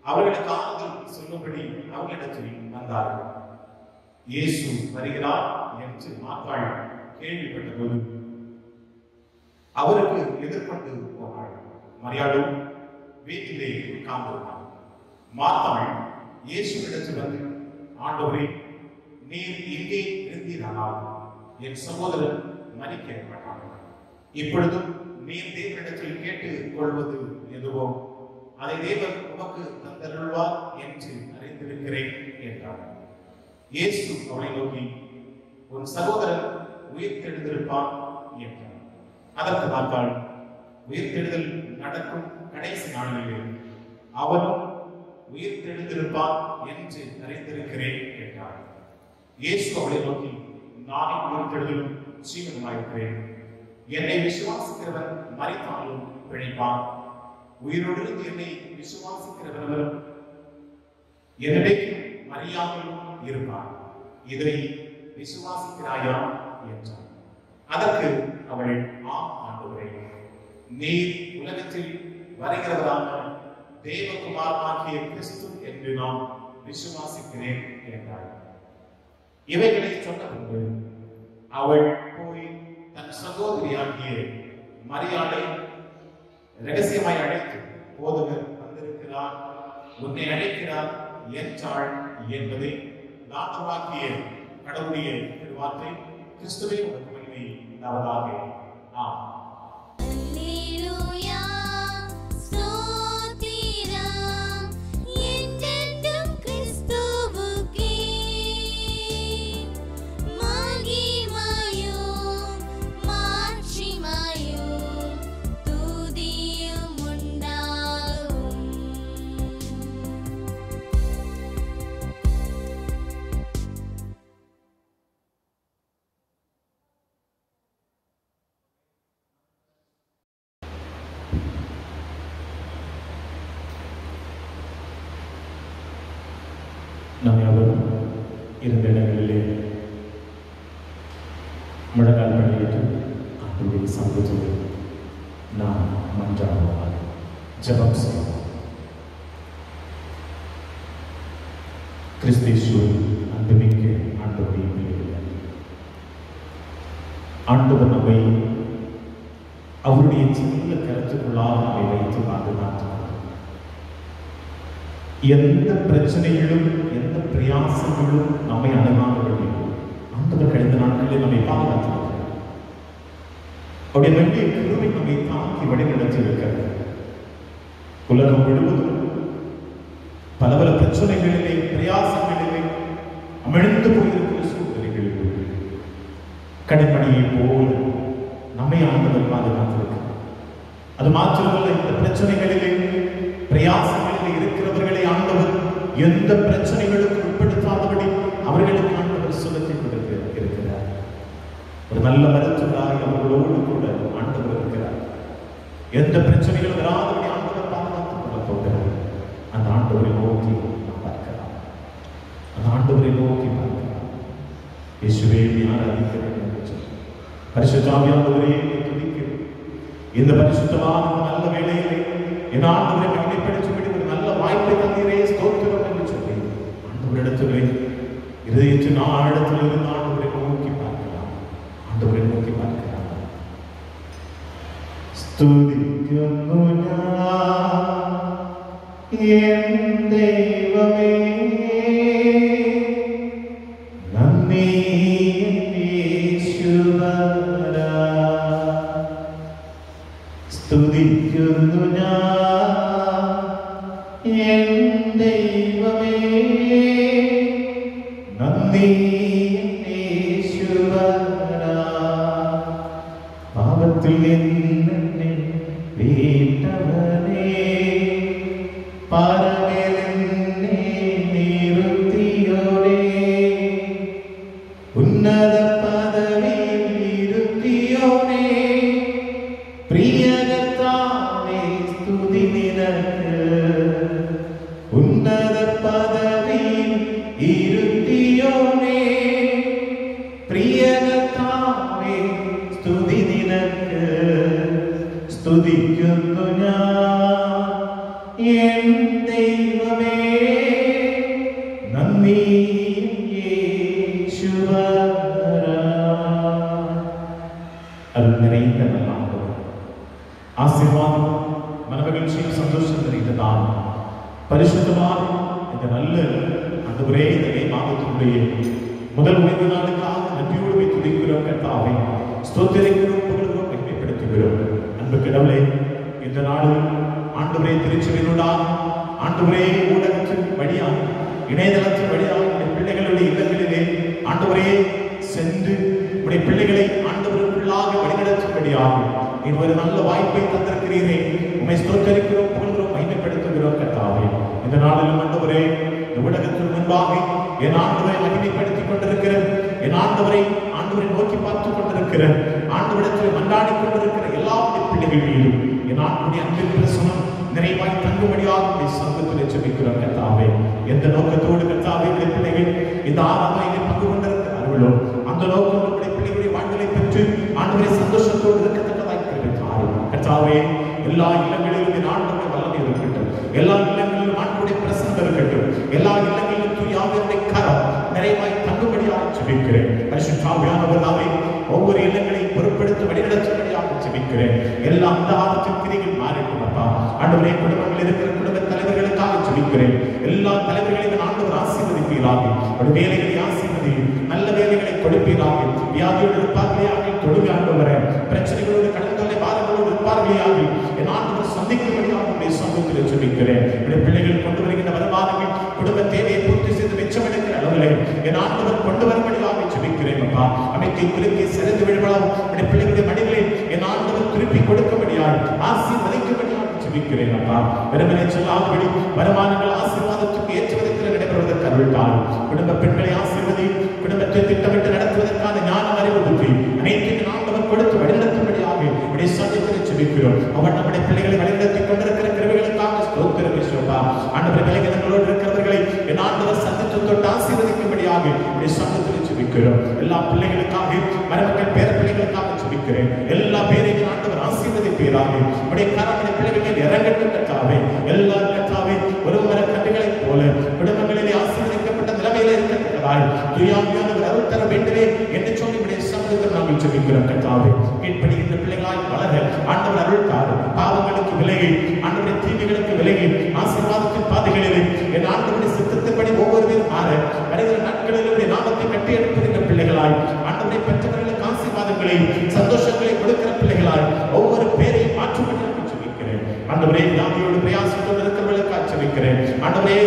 அவர்களுக்கு ஆறுதல் சொல்லும்படி அவர்களிடத்தில் வந்தார்கள். இயேசு வருகிறார் என்று மார்த்தாள் கேள்விப்பட்ட போது அவருக்கு எதிர்கொண்டு போனாள். மரியாளும் வீட்டிலே உட்கார்ந்திருந்தாள். மார்த்தாள் இயேசுவிடத்தில் வந்து, ஆண்டவரே, நீர் இங்கே இருந்தீரானால் என் சகோதரன் மரிக்க மாட்டான். இப்பொழுதும் நீர் தேவனிடத்தில் கேட்டுக் கொள்வது எதுவோ அதை தேவன் உமக்கு தந்தருள்வார் என்று அறிந்திருக்கிறேன் என்றார். இயேசு அவளை நோக்கி, உன் சகோதரன் உயிர்த்தெழுந்திருப்பான் என்றார். அதற்கு மார்த்தாள், உயிர்த்தெழுதல் நடக்கும் கடைசி நாளிலே அவனும் உயிர்த்தெழுந்திருப்பான் என்று அறிந்திருக்கிறேன் என்றார். இயேசு அவளை நோக்கி, நானே உயிர்த்தெழுதலும் ஜீவனுமாயிருக்கிறேன். என்னை விசுவாசிக்கிறவன் மரித்தாலும் பிழைப்பான். உயிரோடு என்னை விசுவாசிக்கிறவர்களும் என்னிடையும் மரியாதையும் இருப்பான். இதை விசுவாசிக்கிறாயா என்றார். அதற்கு அவள், ஆம் ஆண்டவரே, நீர் உலகத்தில் வருகிறவரான தேவகுமாரனாகிய கிறிஸ்து என்று நான் விசுவாசிக்கிறேன் என்றாள். இவைகளை சொன்ன பின்பு அவள் போய் தன் சகோதரியாகிய மரியாளை ரகசியமாய் அழைத்து, போதகர் வந்திருக்கிறார் வருகிறார், உன்னை அழைக்கிறார் என்றாள் என்பதை நாட்டமாக்கிய கடவுளுடைய திருவார்த்தை. கிறிஸ்துவே உனக்கு மகிமை உண்டாவதாக. ஆமென். அல்லேலூயா ஸ்தோத்திரம் என்றென்றும் கிறிஸ்துவுக்கே மகிமையும் மாட்சிமையும் துதியும் உண்டாகும். நாம் யாவரும் இருந்த இடங்களிலே முழங்கால் படியிட்டு ஆண்டவருடைய சமூகத்தோடு நாம் மன்றாடுவோம், ஜெபம் செய்வோம். கிறிஸ்தேசுவில் அன்புமிக்க ஆண்டவருடைய பிள்ளைகளே, ஆண்டவர் நம்மை அவருடைய சின்ன கருத்துக்குள்ளாக நம்மை வைத்து பாதுகாத்து எந்த பிரச்சனைகளும் எந்த பிரயாசங்களும் நம்மை அணுகாதபடி ஆண்டவர் கடந்த நாட்களில் நம்மை பாதுகாத்திருக்கிறார். அவருடைய மெல்லிய கிருபை நம்மை தாக்கி வழிநடத்தி இருக்கிறது. உலகம் முழுவதும் பல பல பிரச்சனைகளிலே பிரயாசங்களிலே அமிழ்ந்து போயிருக்கிற சூழ்நிலைகளில் கடைமணியை போல நம்மை ஆண்டவர் பாதுகாத்திருக்கிறார். அது மாத்திரமல்ல, இந்த பிரச்சனைகளிலே பிரயாசங்களிலே இருக்கிறவர்களை ஆண்டவர் எந்த பிரச்சனைகளுக்கு உட்படுத்தாதபடி அவர்களுக்கு ஆண்டவர் சுகத்தை கொடுக்க இருக்கிறார். ஒரு நல்ல மருத்துவராக அவர்களோடு கூட ஆண்டவர் இருக்கிறார். எந்த பிரச்சனைகளும் வராதபடி ஆண்டவர் பாதுகாத்துக் கொள்ள போகிறார். அந்த ஆண்டவரை நோக்கி நாம் பார்க்கலாம். அந்த ஆண்டவரை நோக்கி பார்க்கலாம். இயேசுவே ஆராதிக்கிறேன் என்று சொல்லி பரிசுத்த ஆவியானவரே துதிக்கிறேன். இந்த பரிசுத்தமான நல்ல வேளையிலே என் ஆண்டவரை மகிமைப்படுத்தி ஒரு நல்ல வாய்ப்பை தந்தீரே, ஸ்தோத்திரம் என்று சொல்லி ஆண்டவரிடத்திலே இதயத்தின் ஆழத்தில் இருந்து ஆண்டவரை நோக்கி பார்க்கலாம். ஆண்டவரை நோக்கி பார்க்கலாம். ஸ்துதிക്കുന്നു ഞാൻ എൻ ദൈവമേ, നന്ദി യേശുവരാ. സ്തുതിക്കുന്നു ഞാൻ എൻ ദൈവമേ, നന്ദി യേശുവരാ. പാപത്തിൽ നിന്നെ വീട്ടവനേ, പാറമേലെന്നെ നിർത്തിയോടേ, ഉന്നത പദവിയിൽ ഇരുത്തിയോടേ, പ്രിയകർത്താവേ സ്തുതി നിനക്ക്. ഉന്നത പദവിയിൽ ഇരുത്തിയോടേ, പ്രിയകർത്താവേ സ്തുതി നിനക്ക്. സ്തുതിക്കുന്നു ഞാൻ എൻ ദൈവമേ, നന്ദി യേശുവരാ. அருள் நிறைந்த நல்ல ஆண்டவர், ஆசீர்வாதம் மனமகிழ்ச்சியும் சந்தோஷம் நிறைந்ததால் பரிசுத்தமான இந்த நல்ல ஆண்டவரே, இந்த மே மாதத்தினுடைய முதல் 5 நாளுக்காக நன்றியோடு துதிக்கிறோம் கர்த்தாவே, ஸ்தோத்திரிக்கிறோம், புகழ்கிறோம், மகிமைப்படுத்துகிறோம். அன்பு கடவுளே, இந்த நாளில் ஆண்டவரே திருச்சபையினூடாக ஆண்டவரே ஊடகத்தின் வழியாக இணையதளத்தின் வழியாக பிள்ளைகளுடைய இல்லங்களிலே ஆண்டவரே சென்று உடைய பிள்ளைகளை ஆண்டவருக்குள்ளாக வழிநடத்தும்படியாக நீர் ஒரு நல்ல வாய்ப்பை தந்திருக்கிறீரே. உம்மை ஸ்தோத்திரிக்கிறோம், புகழ்கிறோம், மகிமைப்படுத்துகிறோம் கர்த்தாவே. இந்த நாளிலும் ஆண்டவரே, இந்த ஊடகத்தின் முன்பாக என் ஆண்டவரை மகிமைப்படுத்திக் கொண்டிருக்கிற என் ஆண்டவரை நோக்கி பார்த்துக் கொண்டிருக்கிற ஆண்டவரிடத்தில் மன்றாடி கொண்டிருக்கிற எல்லா பிள்ளைகள் மீதும் என் ஆண்டவருடைய அன்பின் பிரசனம் நிறைவாய் தங்கும்படியாக சமூகத்தில் ஜெபிக்கிறோம் கர்த்தாவே. எந்த நோக்கத்தோடு கர்த்தாவே பிள்ளைகள் இந்த ஆராதனையிலே பங்கு கொண்டிருக்கிறார்களோ அந்த நோக்கம் பிள்ளைகளுடைய வாழ்விலை பெற்று ஆண்டவரை சந்தோஷத்தோடு இருக்கத்தக்கதாய் கர்த்தாவே. எல்லா இல்லங்களிலும் என் ஆண்டவருடைய வல்லமை இருக்கட்டும், எல்லா இல்லங்களிலும் ஆண்டவருடைய பிரசன்னம் இருக்கட்டும், எல்லா இல்லங்களிலும் தூய ஆவியானவருடைய கரம் நிறைவாய் தங்கும்படியாக ஜெபிக்கிறேன். பரிசுத்தாவியானவராவே ஒவ்வொரு இல்லங்களையும் பொறுப்பெடுத்து வழிநடத்தும்படியாக ஜெபிக்கிறேன். எல்லா அந்தகாரத்தின் கிரிகள் மாறிடும் அப்பா. ஆண்டவரே, குடும்பங்கள் இருக்கிற குடும்ப தலைவர்களுக்காக ஜெபிக்கிறேன். எல்லா தலைவர்களையும் ஆண்டவர் ஆசீர்வதிப்பீராக. அவருடைய வேலைகளை ஆசீர்வதி, நல்ல வேலைகளை கொடுப்பீராக. வியாதியோடு இருப்பார்களே தொழுகை ஆண்டவரே, பிரச்சனைகளோடு கடன்களை பாரங்களோடு இருப்பார்களே என் ஆண்டவர் சந்திக்கும்படியாக உடைய சமூகத்தில் ஜெபிக்கிறேன். உடைய பிள்ளைகள் கொண்டு வருகின்ற வருமானங்கள் குடும்ப தேவையை பூர்த்தி செய்து மிச்சம் எடுக்கிற அளவிலே என் ஆண்டவர் கொண்டு வரும்படியாக ஜெபிக்கிறேன் அப்பா. அமைக்கை குலுக்கி சிறந்து விழுவலாம் உடைய பிள்ளைகளுடைய மடிகளை என் ஆண்டவர் திருப்பி கொடுக்கும்படியாக ஆசீர்வதிக்கும்படியாக ஜெபிக்கிறேன் அப்பா. வெறுமனே சொல்லாதபடி வருமானங்கள் ஆசீர்வாதத்துக்கு ஏற்ற விதத்தில் நடைபெறுவதற்கு அருள்தார். குடும்ப பெண்களை ஆசீர்வதி, குடும்பத்தை திட்டமிட்டு நடத்துவதற்கான ஞானம் அறிவு புத்தி அனைத்தையும் ஆண்டவர் கொடுத்து வழிநடத்தும்படியாக உடைய சமூகத்தில் ஜெபிக்கிறோம். அவர் நம்முடைய பிள்ளைகளை வழிநடத்திக் கொண்டிருக்கிற கிருபைகளுக்காக ஸ்தோத்திரம் இயேசுவா. ஆண்டவரே, பலவீனங்களோடு இருக்கிறவர்களை என் ஆண்டவர் சந்தித்து தொட்டு ஆசீர்வதிக்கும்படியாக உடைய சமூகத்தில் ஜெபிக்கிறோம். எல்லா பிள்ளைகளுக்காக, மருமக்கள் பேர பிள்ளைகளுக்காக ஜெபிக்கிறேன். எல்லா பேரையும் ஆண்டவர் ஆசீர்வதிப்பீராக. உடைய கரங்களை பிள்ளைகள் இறங்கட்டும் கர்த்தாவே. எல்லா கர்த்தாவே ஒருவர கண்டுகளைப் போல குடும்பங்களிலே ஆசீர்வதிக்கப்பட்ட நிலைமையில இருக்கிறதாய் துயாவியானவர் அருள் தர வேண்டுமே என்று சொல்லி உடைய சமூகத்தில் நாங்கள் ஜெபிக்கிறோம் கர்த்தாவே. கீழ்ப்படிகின்ற பிள்ளைகளாய் வளர ஆண்டவர் அருள் தாரு. பாவங்களுக்கு விலகி, ஆண்டவருடைய தீமைகளுக்கு விலகி, ஆசீர்வாதத்தின் பாதைகளிலே என் ஆண்டவருடைய சித்தத்தின்படி ஒவ்வொருவரும் மாற வருகிற நாட்களில் உடைய நாமத்தை கட்டி எடுப்பதுகிற பிள்ளைகளாய், ஆண்டவரை பெற்றவர்களுக்கு ஆசீர்வாதங்களை சந்தோஷங்களை கொடுக்கிற பிள்ளைகளாய் ஒவ்வொரு பேரையும் மாற்றும்படி ஜெபிக்கிறேன். ஆண்டவரே, வியாதியோடு பிரயாசத்தோடு இருக்கிறவர்களுக்காக ஜெபிக்கிறேன். ஆண்டவரே,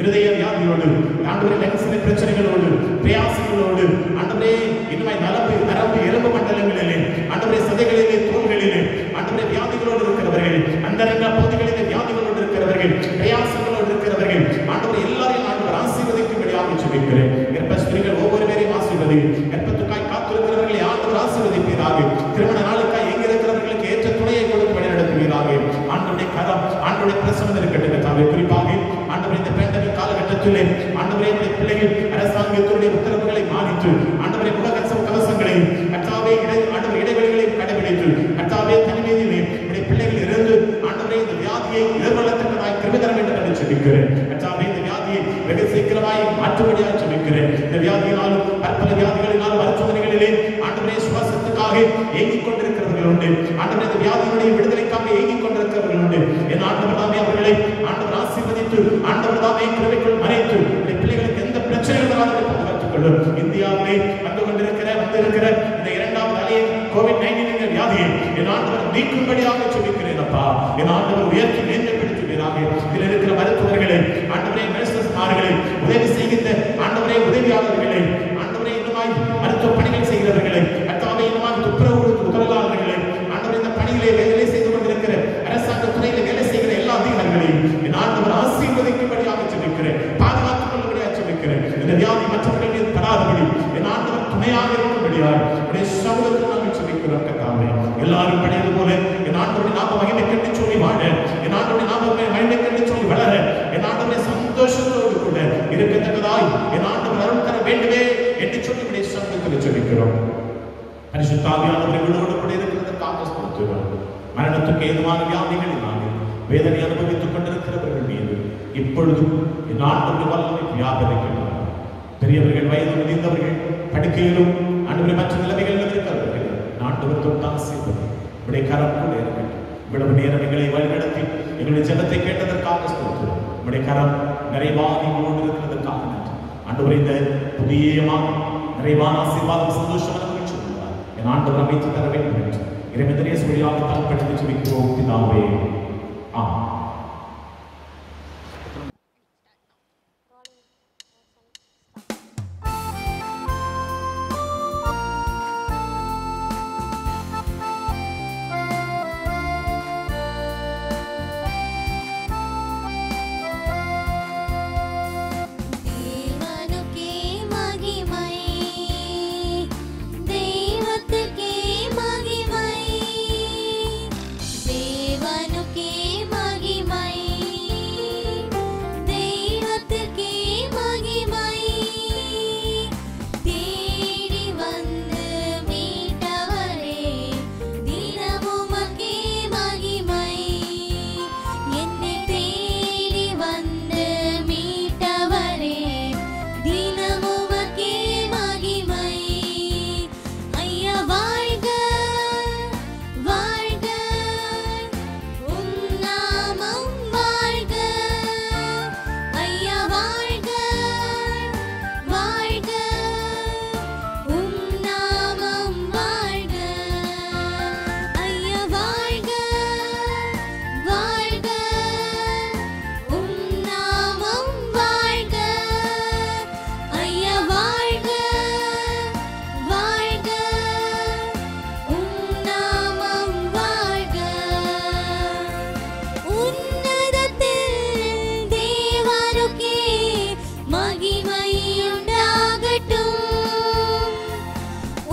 இருதய வியாதியோடு, ஆண்டவரே லங்ஸின் பிரச்சனைகளோடு, பிரயாசங்களோடு, ஆண்டவரே இன்னும் நரம்பு எலும்பு மண்டலங்களிலே, ஆண்டவரே சதைகளிலே, தோள்களிலே, ஆண்டவரே வியாதிகளோடு இருக்கிறவர்கள், அந்தரங்க பகுதிகளிலே வியாதிகளோடு இருக்கிறவர்கள், பிரயாசங்களோடு இருக்கிறவர்கள், ஆண்டவரே எல்லாரையும் ஆண்டவர் ஆசீர்வதிக்கும்படியாக ஜெபிக்கிறேன். கர்ப்பஸ்திரீகள் ஒவ்வொருவரையும் ஆசீர்வதி. கர்ப்பத்துக்காய் காத்திருக்கிறவர்களை ஆண்டவர் ஆசீர்வதிப்பீராக. திருமண நாளுக்காய் எங்க இருக்கிறவர்களுக்கு ஏற்ற துணையை கொடுத்து வழிநடத்துவீராக. ஆண்டவருடைய கரம், ஆண்டவருடைய பிரசன்னம் இருக்கட்டும் கர்த்தாவே. குறிப்பாக ஆண்டவரே, இந்த பேண்டமிக் காலகட்டத்திலே ஆண்டவரே பிள்ளைகள் அரசாங்கத்துடைய உத்தரவுகளை மானித்து, ஆண்டவரே முகக்கவசங்களை கர்த்தாவே ஆண்டவர் இடைவெளிகளையும் கடைபிடித்து, கர்த்தாவே தனிமையிலே உடைய பிள்ளைகள் இருந்து ஆண்டவரே இந்த வியாதியை எதிர்கொள்ளத்தக்கதாய் கிருபை தர வேண்டும் என்று ஜெபிக்கிறேன். கர்த்தாவே, இந்த வியாதியை வெகு சீக்கிரமாய் மாற்றும்படியாக ஜெபிக்கிறேன். இந்த வியாதியினாலும் பற்பல வியாதிகளினாலும் மருத்துவமனைகளிலே ஆண்டவரே சுவாசத்துக்காக ஏங்கிக் கொண்டிருக்கிறவர்கள் உண்டு. ஆண்டவரே, இந்த வியாதியினுடைய விடுதலைக்காக ஏங்கிக் கொண்டிருக்கிறவர்கள் உண்டு. என் ஆண்டவர் தாமே அவர்களை ஆண்டவர் ஆசீர்வதித்து, ஆண்டவர் தாமே கிருபைக்குள் மறைத்து பிள்ளைகளுக்கு எந்த பிரச்சனைகள் வராது பாதுகாத்துக் கொள்ளும். இந்தியாவிலே வந்திருக்கிற இந்த இரண்டாவது அலையை கோவிட்-19 வியாதியை என் ஆண்டவர் நீக்கும்படியாக ஜெபிக்கிறேன் அப்பா. என் ஆண்டவர் உயர்த்தி மேன்மைப்படுத்துவீராக. இதில் இருக்கிற மருத்துவர்களை, ஆண்டவரே நர்சஸ்மார்களை, உதவி செய்கின்ற ஆண்டவரே உதவியாளர்களை, ஆண்டவரே இன்னுமாய் மருத்துவ பணிகள் செய்கிறவர்களை, கர்த்தாவே இன்னுமாய் துப்புரவு உதவியாளர்களை, ஆண்டவரே இந்த பணிகளை வேலை செய்து கொண்டிருக்கிற அரசாங்க துறையில வேலை செய்கிற எல்லா அதிகாரிகளையும் என் ஆண்டவர் ஆசீர்வதிக்கும்படியாக ஜெபிக்கிறேன். பாதுகாத்துக் கொள்ளும்படியாக ஜெபிக்கிறேன். இந்த வியாதி மற்றவர்கள் மீது படாதபடி என் ஆண்டவர் துணையாக இருக்கும்படியாக உடைய சமூகத்தில் நாங்கள் ஜெபிக்கிறோம் கர்த்தாவே. எல்லாரும் படையது போல என் ஆண்டவருடைய நாம மகிமை கண்டு சொல்லி வாழ, என் ஆண்டவருடைய நாம மகிமை கண்டு சொல்லி வளர, என் ஆண்டவருடைய சந்தோஷத்தோடு கூட இருக்கத்தக்கதாய் என் ஆண்டவர் அருள் தர வேண்டுமே என்று சொல்லி உடைய சமூகத்தில் ஜெபிக்கிறோம். பரிசுத்த ஆவியானவர்களோடு கூட இருக்கிறதற்காக ஸ்தோத்திரம். மரணத்துக்கு ஏதுவான வியாதிகளினாலே வேதனை அனுபவித்துக் கொண்டிருக்கிறவர்கள் மீது இப்பொழுதும் என் ஆண்டவருடைய வல்லமை வியாபரிக்கின்றன. பெரியவர்கள், வயது முதிர்ந்தவர்கள், படுக்கையிலும் ஆண்டவரை மற்ற நிலைமைகளில் இருக்கிறவர்கள் ஆண்டவர் தொட்டால் செய்வது உடைய கரம் கூட இருக்கட்டும். இவ்வளவு நேரம் எங்களை வழிநடத்தி எங்களுடைய ஜெபத்தை கேட்டதற்காக ஸ்தோத்திரம். உடைய கரம் நிறைவாக எங்களோடு இருக்கிறதற்காக நன்றி. ஆண்டவரை இந்த புதிய நிறைவான ஆசீர்வாதம் சந்தோஷமான சொல்லுவார் என் ஆண்டவர் அமைத்து தர வேண்டும் என்று இறைவனே சொல்லியாக தாழ்படுத்தி ஜெபிக்கிறோம் பிதாவே. ஆமென். தேவனுக்கே மகிமை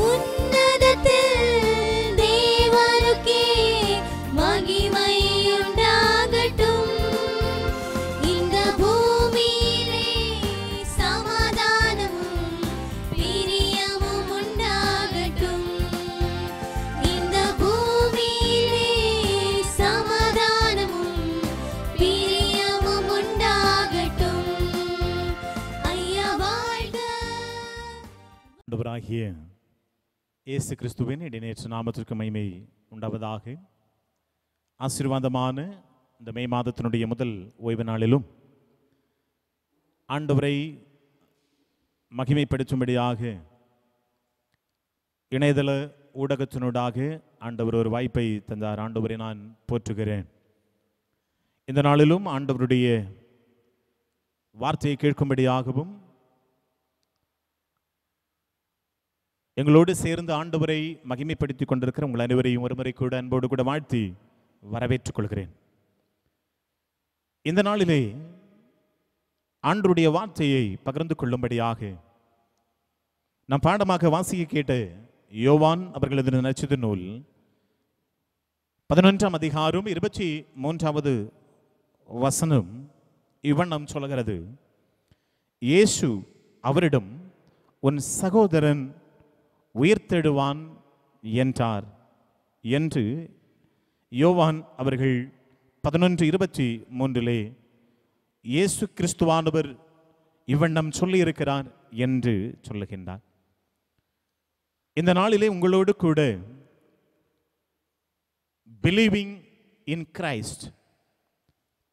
உன்னதத்தில் தேவனுக்கே மகிமை உண்டாகட்டும். இந்த பூமியிலே சமாதானமும் பிரியமும் உண்டாகட்டும். இந்த பூமியிலே சமாதானமும் பிரியமும் உண்டாகட்டும். ஐயா வாழ்க. ஆண்டவராகிய இயேசு கிறிஸ்துவின் இடைநேற்று நாமத்திற்கு மகிமை உண்டாவதாக. ஆசீர்வாதமான இந்த மே மாதத்தினுடைய முதல் ஓய்வு நாளிலும் ஆண்டவரை மகிமைப்படுத்தும்படியாக இணையதள ஊடகத்தினூடாக ஆண்டவர் ஒரு வாய்ப்பை தந்தார். ஆண்டவரை நான் போற்றுகிறேன். இந்த நாளிலும் ஆண்டவருடைய வார்த்தையை கேட்கும்படியாகவும் எங்களோடு சேர்ந்து ஆண்டவரை மகிமைப்படுத்திக் கொண்டிருக்கிற உங்கள் அனைவரையும் ஒருமுறை கூட அன்போடு கூட வாழ்த்தி வரவேற்றுக் கொள்கிறேன். இந்த நாளிலே ஆண்டவருடைய வார்த்தையை பகிர்ந்து கொள்ளும்படியாக நம் பாடமாக வாசிக்க கேட்ட யோவான் அவர்களது நற்செய்தி நூல் 11ஆம் அதிகாரம் 23வது வசனம் இவ்வண்ணம் சொல்கிறது. இயேசு அவரிடம், உன் சகோதரன் உயிர்த்தெழுவான் என்றார் என்று யோவான் அவர்கள் 11:23 இயேசு கிறிஸ்துவானவர் இவ்வண்ணம் சொல்லியிருக்கிறார் என்று சொல்லுகின்றார். இந்த நாளிலே உங்களோடு கூட பிலீவிங் இன் கிரைஸ்ட்,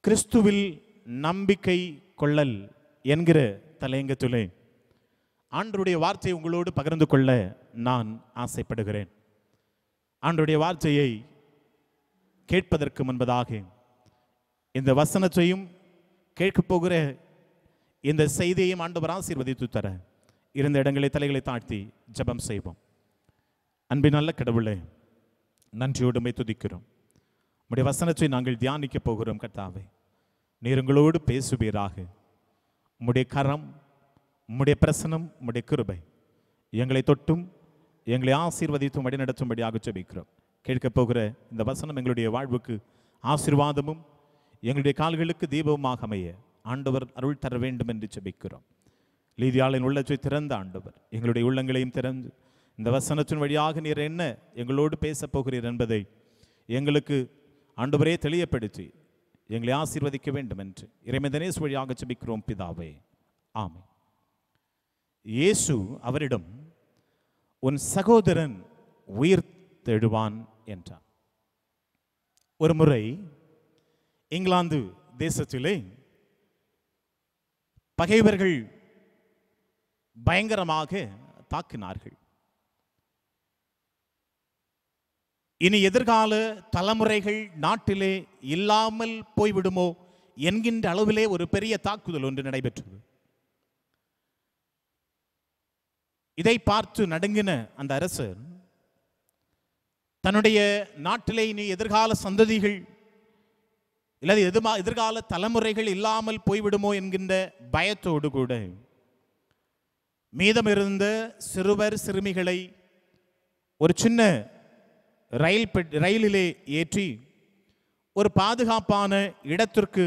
கிறிஸ்துவில் நம்பிக்கை கொள்ளல் என்கிற தலையங்கத்திலே ஆண்டவருடைய வார்த்தையை உங்களோடு பகிர்ந்து கொள்ள நான் ஆசைப்படுகிறேன். ஆண்டவருடைய வார்த்தையை கேட்பதற்கு முன்பதாக இந்த வசனத்தையும் கேட்கப் போகிற இந்த செய்தியையும் ஆண்டவர் ஆசீர்வதித்து தர இருந்த இடங்களை தலைகளை தாழ்த்தி ஜெபம் செய்வோம். அன்பின் நல்ல கடவுளே, நன்றியோடுமை துதிக்கிறோம். உம்முடைய வசனத்தை நாங்கள் தியானிக்க போகிறோம். கர்த்தாவே, நீர் எங்களோடு பேசுவீராக. உம்முடைய கரம், உம்முடைய பிரசனம், உம்முடைய கிருபை எங்களை தொட்டும் எங்களை ஆசீர்வதித்தும் வழிநடத்தும்படியாக ஜெபிக்கிறோம். கேட்கப் போகிற இந்த வசனம் எங்களுடைய வாழ்வுக்கு ஆசீர்வாதமும் எங்களுடைய கால்களுக்கு தீபமாக அமைய ஆண்டவர் அருள் தர வேண்டும் என்று ஜெபிக்கிறோம். லீதியாளின் உள்ளத்தை திறந்த ஆண்டவர் எங்களுடைய உள்ளங்களையும் திறந்து இந்த வசனத்தின் வழியாக நீர் என்ன எங்களோடு பேசப் போகிறீர் என்பதை எங்களுக்கு ஆண்டவரே தெளியப்படுத்தி எங்களை ஆசீர்வதிக்க வேண்டும் என்று இறைமதனேசு வழியாக ஜெபிக்கிறோம் பிதாவே, ஆமென். இயேசு அவரிடம், உன் சகோதரன் உயிர்த்தெழுவான் என்றார். ஒரு முறை இங்கிலாந்து தேசத்திலே பகைவர்கள் பயங்கரமாக தாக்கினார்கள். இனி எதிர்கால தலைமுறைகள் நாட்டிலே இல்லாமல் போய்விடுமோ என்கின்ற அளவிலே ஒரு பெரிய தாக்குதல் ஒன்று நடைபெற்றது. இதை பார்த்து நடுங்கின அந்த அரசர் தன்னுடைய நாட்டிலே இனி எதிர்கால சந்ததிகள் இல்லது எதிர்கால தலைமுறைகள் இல்லாமல் போய்விடுமோ என்கின்ற பயத்தோடு கூட மீதமிருந்த சிறுவர் சிறுமிகளை ஒரு சின்ன ரயிலிலே ஏற்றி ஒரு பாதுகாப்பான இடத்திற்கு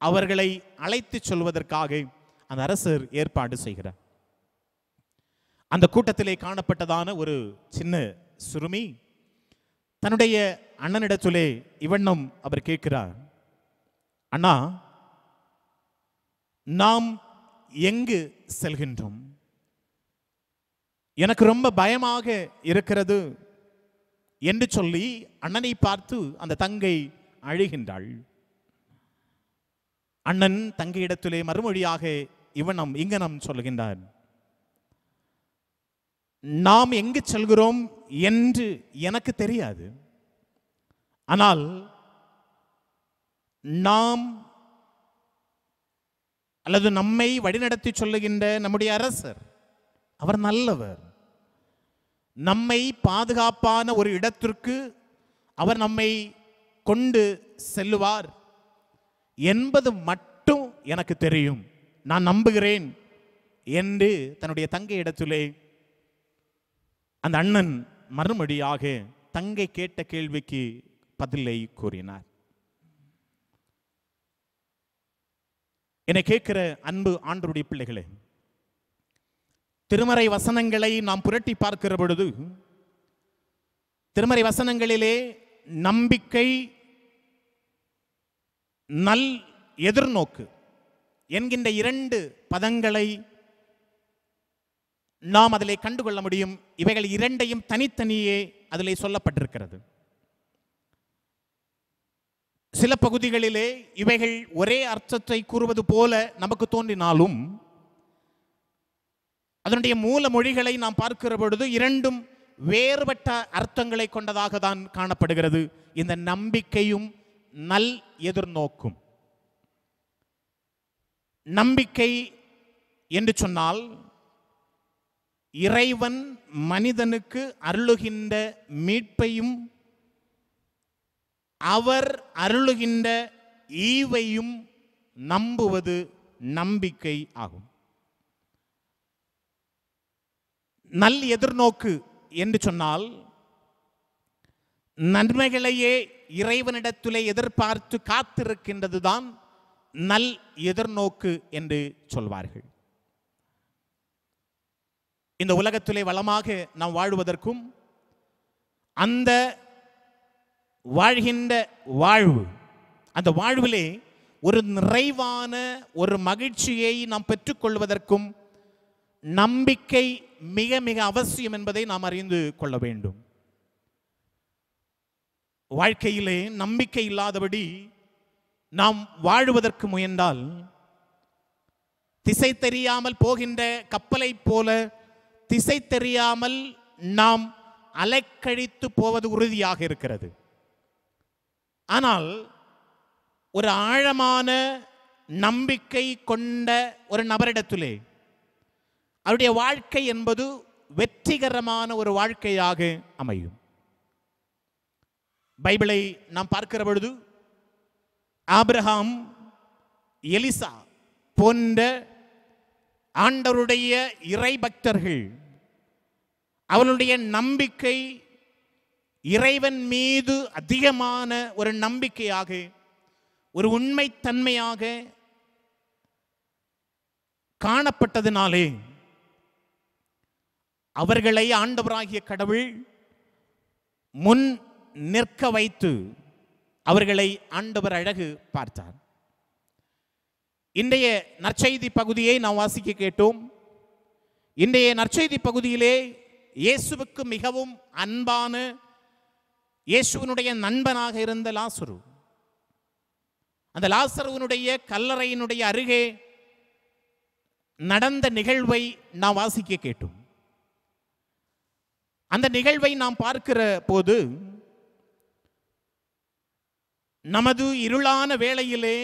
அவர்களை அழைத்துச் செல்வதற்காக அந்த அரசர் ஏற்பாடு செய்கிறார். அந்த கூட்டத்திலே காணப்பட்டதான ஒரு சின்ன சிறுமி தன்னுடைய அண்ணனிடத்திலே இவண்ணம் அவர் கேட்கிறார், அண்ணா, நாம் எங்கு செல்கின்றோம்? எனக்கு ரொம்ப பயமாக இருக்கிறது என்று சொல்லி அண்ணனை பார்த்து அந்த தங்கை அழுகின்றாள். அண்ணன் தங்கையிடத்திலே மறுமொழியாக இவனம் இங்கனம் சொல்கின்றார், நாம் எங்கு செல்கிறோம் என்று எனக்கு தெரியாது, ஆனால் நாம் அல்லது நம்மை வழிநடத்தி சொல்லுகின்ற நம்முடைய அரசர் அவர் நல்லவர், நம்மை பாதுகாப்பான ஒரு இடத்திற்கு அவர் நம்மை கொண்டு செல்லுவார் என்பது மட்டும் எனக்கு தெரியும், நான் நம்புகிறேன் என்று தன்னுடைய தங்கை இடத்திலே அந்த அண்ணன் மறுமொழியாக தங்கை கேட்ட கேள்விக்கு பதிலை கூறினார். என்னை கேட்கிற அன்பு ஆண்டவருடைய பிள்ளைகளே, திருமறை வசனங்களை நாம் புரட்டி பார்க்கிற பொழுது திருமறை வசனங்களிலே நம்பிக்கை, நல் எதிர்நோக்கு என்கின்ற 2 பதங்களை நாம் அதிலே கண்டுகொள்ள முடியும். இவைகள் 2ஐயும் தனித்தனியே அதிலே சொல்லப்பட்டிருக்கிறது. சில பகுதிகளிலே இவைகள் ஒரே அர்த்தத்தை கூறுவது போல நமக்கு தோன்றினாலும் அதனுடைய மூல மொழிகளை நாம் பார்க்கிற பொழுது 2ம் வேறுபட்ட அர்த்தங்களை கொண்டதாக தான் காணப்படுகிறது. இந்த நம்பிக்கையும் நல் எதிர்நோக்கும். நம்பிக்கை என்று சொன்னால் இறைவன் மனிதனுக்கு அருளுகின்ற மீட்பையும் அவர் அருளுகின்ற ஈவையும் நம்புவது நம்பிக்கை ஆகும். நல் எதிர்நோக்கு என்று சொன்னால் நன்மைகளையே இறைவனிடத்திலே எதிர்பார்த்து காத்திருக்கின்றதுதான் நல் எதிர்நோக்கு என்று சொல்வார்கள். இந்த உலகத்திலே வளமாக நாம் வாழ்வதற்கும் அந்த வாழ்கின்ற வாழ்வு, அந்த வாழ்விலே ஒரு நிறைவான ஒரு மகிழ்ச்சியை நாம் பெற்றுக்கொள்வதற்கும் நம்பிக்கை மிக மிக அவசியம் என்பதை நாம் அறிந்து கொள்ள வேண்டும். வாழ்க்கையிலே நம்பிக்கை இல்லாதபடி நாம் வாழுவதற்கு முயன்றால் திசை தெரியாமல் போகின்ற கப்பலை போல திசை தெரியாமல் நாம் அலைக்கழித்து போவது உறுதியாக இருக்கிறது. ஆனால் ஒரு ஆழமான நம்பிக்கை கொண்ட ஒரு நபரிடத்திலே அவருடைய வாழ்க்கை என்பது வெற்றிகரமான ஒரு வாழ்க்கையாக அமையும். பைபிளை நாம் பார்க்கிற பொழுது ஆபிரகாம், எலிசா போன்ற ஆண்டவருடைய இறை பக்தர்கள் அவளுடைய நம்பிக்கை இறைவன் மீது அதிகமான ஒரு நம்பிக்கையாக, ஒரு உண்மைத்தன்மையாக காணப்பட்டதினாலே அவர்களை ஆண்டவராகிய கடவுள் முன் நிற்க வைத்து அவர்களை ஆண்டவர் அழகு பார்த்தார். இன்றைய நற்செய்தி பகுதியை நாம் வாசிக்க கேட்டோம். இன்றைய நற்செய்தி பகுதியிலே இயேசுவுக்கு மிகவும் அன்பான, இயேசுவினுடைய நண்பனாக இருந்த லாசரு, அந்த லாசருவினுடைய கல்லறையினுடைய அருகே நடந்த நிகழ்வை நாம் வாசிக்க கேட்டோம். அந்த நிகழ்வை நாம் பார்க்கிற போது நமது இருளான வேளையிலே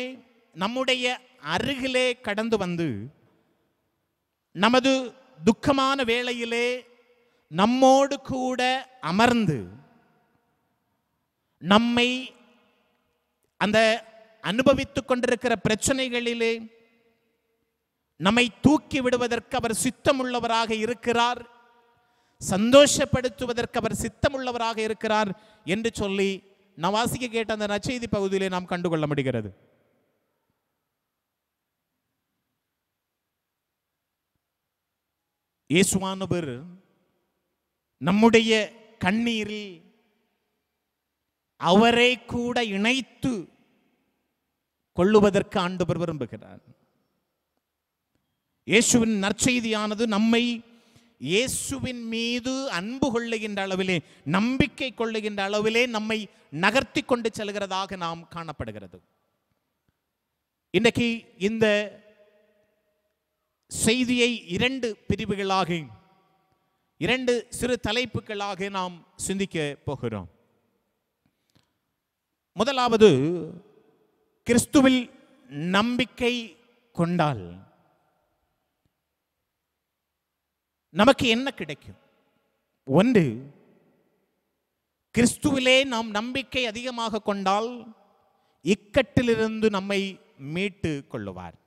நம்முடைய அருகிலே கடந்து வந்து நமது துக்கமான வேளையிலே நம்மோடு கூட அமர்ந்து நம்மை அந்த அனுபவித்துக் கொண்டிருக்கிற பிரச்சனைகளிலே நம்மை தூக்கி விடுவதற்கு அவர் சித்தமுள்ளவராக இருக்கிறார், சந்தோஷப்படுத்துவதற்கு அவர் சித்தமுள்ளவராக இருக்கிறார் என்று சொல்லி நாம் வாசிக்க கேட்ட அந்த நற்செய்தி பகுதியிலே நாம் கண்டுகொள்ள முடிகிறது. இயேசுவானவர் நம்முடைய கண்ணீரில் அவரை கூட இணைத்து கொள்ளுவதற்கு ஆண்டவர் விரும்புகிறார். இயேசுவின் நற்செய்தியானது நம்மை இயேசுவின் மீது அன்பு கொள்ளுகின்ற அளவிலே, நம்பிக்கை கொள்ளுகின்ற அளவிலே நம்மை நகர்த்தி கொண்டு செல்கிறதாக நாம் காணப்படுகிறது. இன்றைக்கு இந்த செய்தியை 2 பிரிவுகளாக, 2 சிறு தலைப்புகளாக நாம் சிந்திக்க போகிறோம். முதலாவது, கிறிஸ்துவில் நம்பிக்கை கொண்டால் நமக்கு என்ன கிடைக்கும்? ஒன்று, கிறிஸ்துவிலே நாம் நம்பிக்கை அதிகமாக கொண்டால் இக்கட்டிலிருந்து நம்மை மீட்டு கொள்ளுவார்.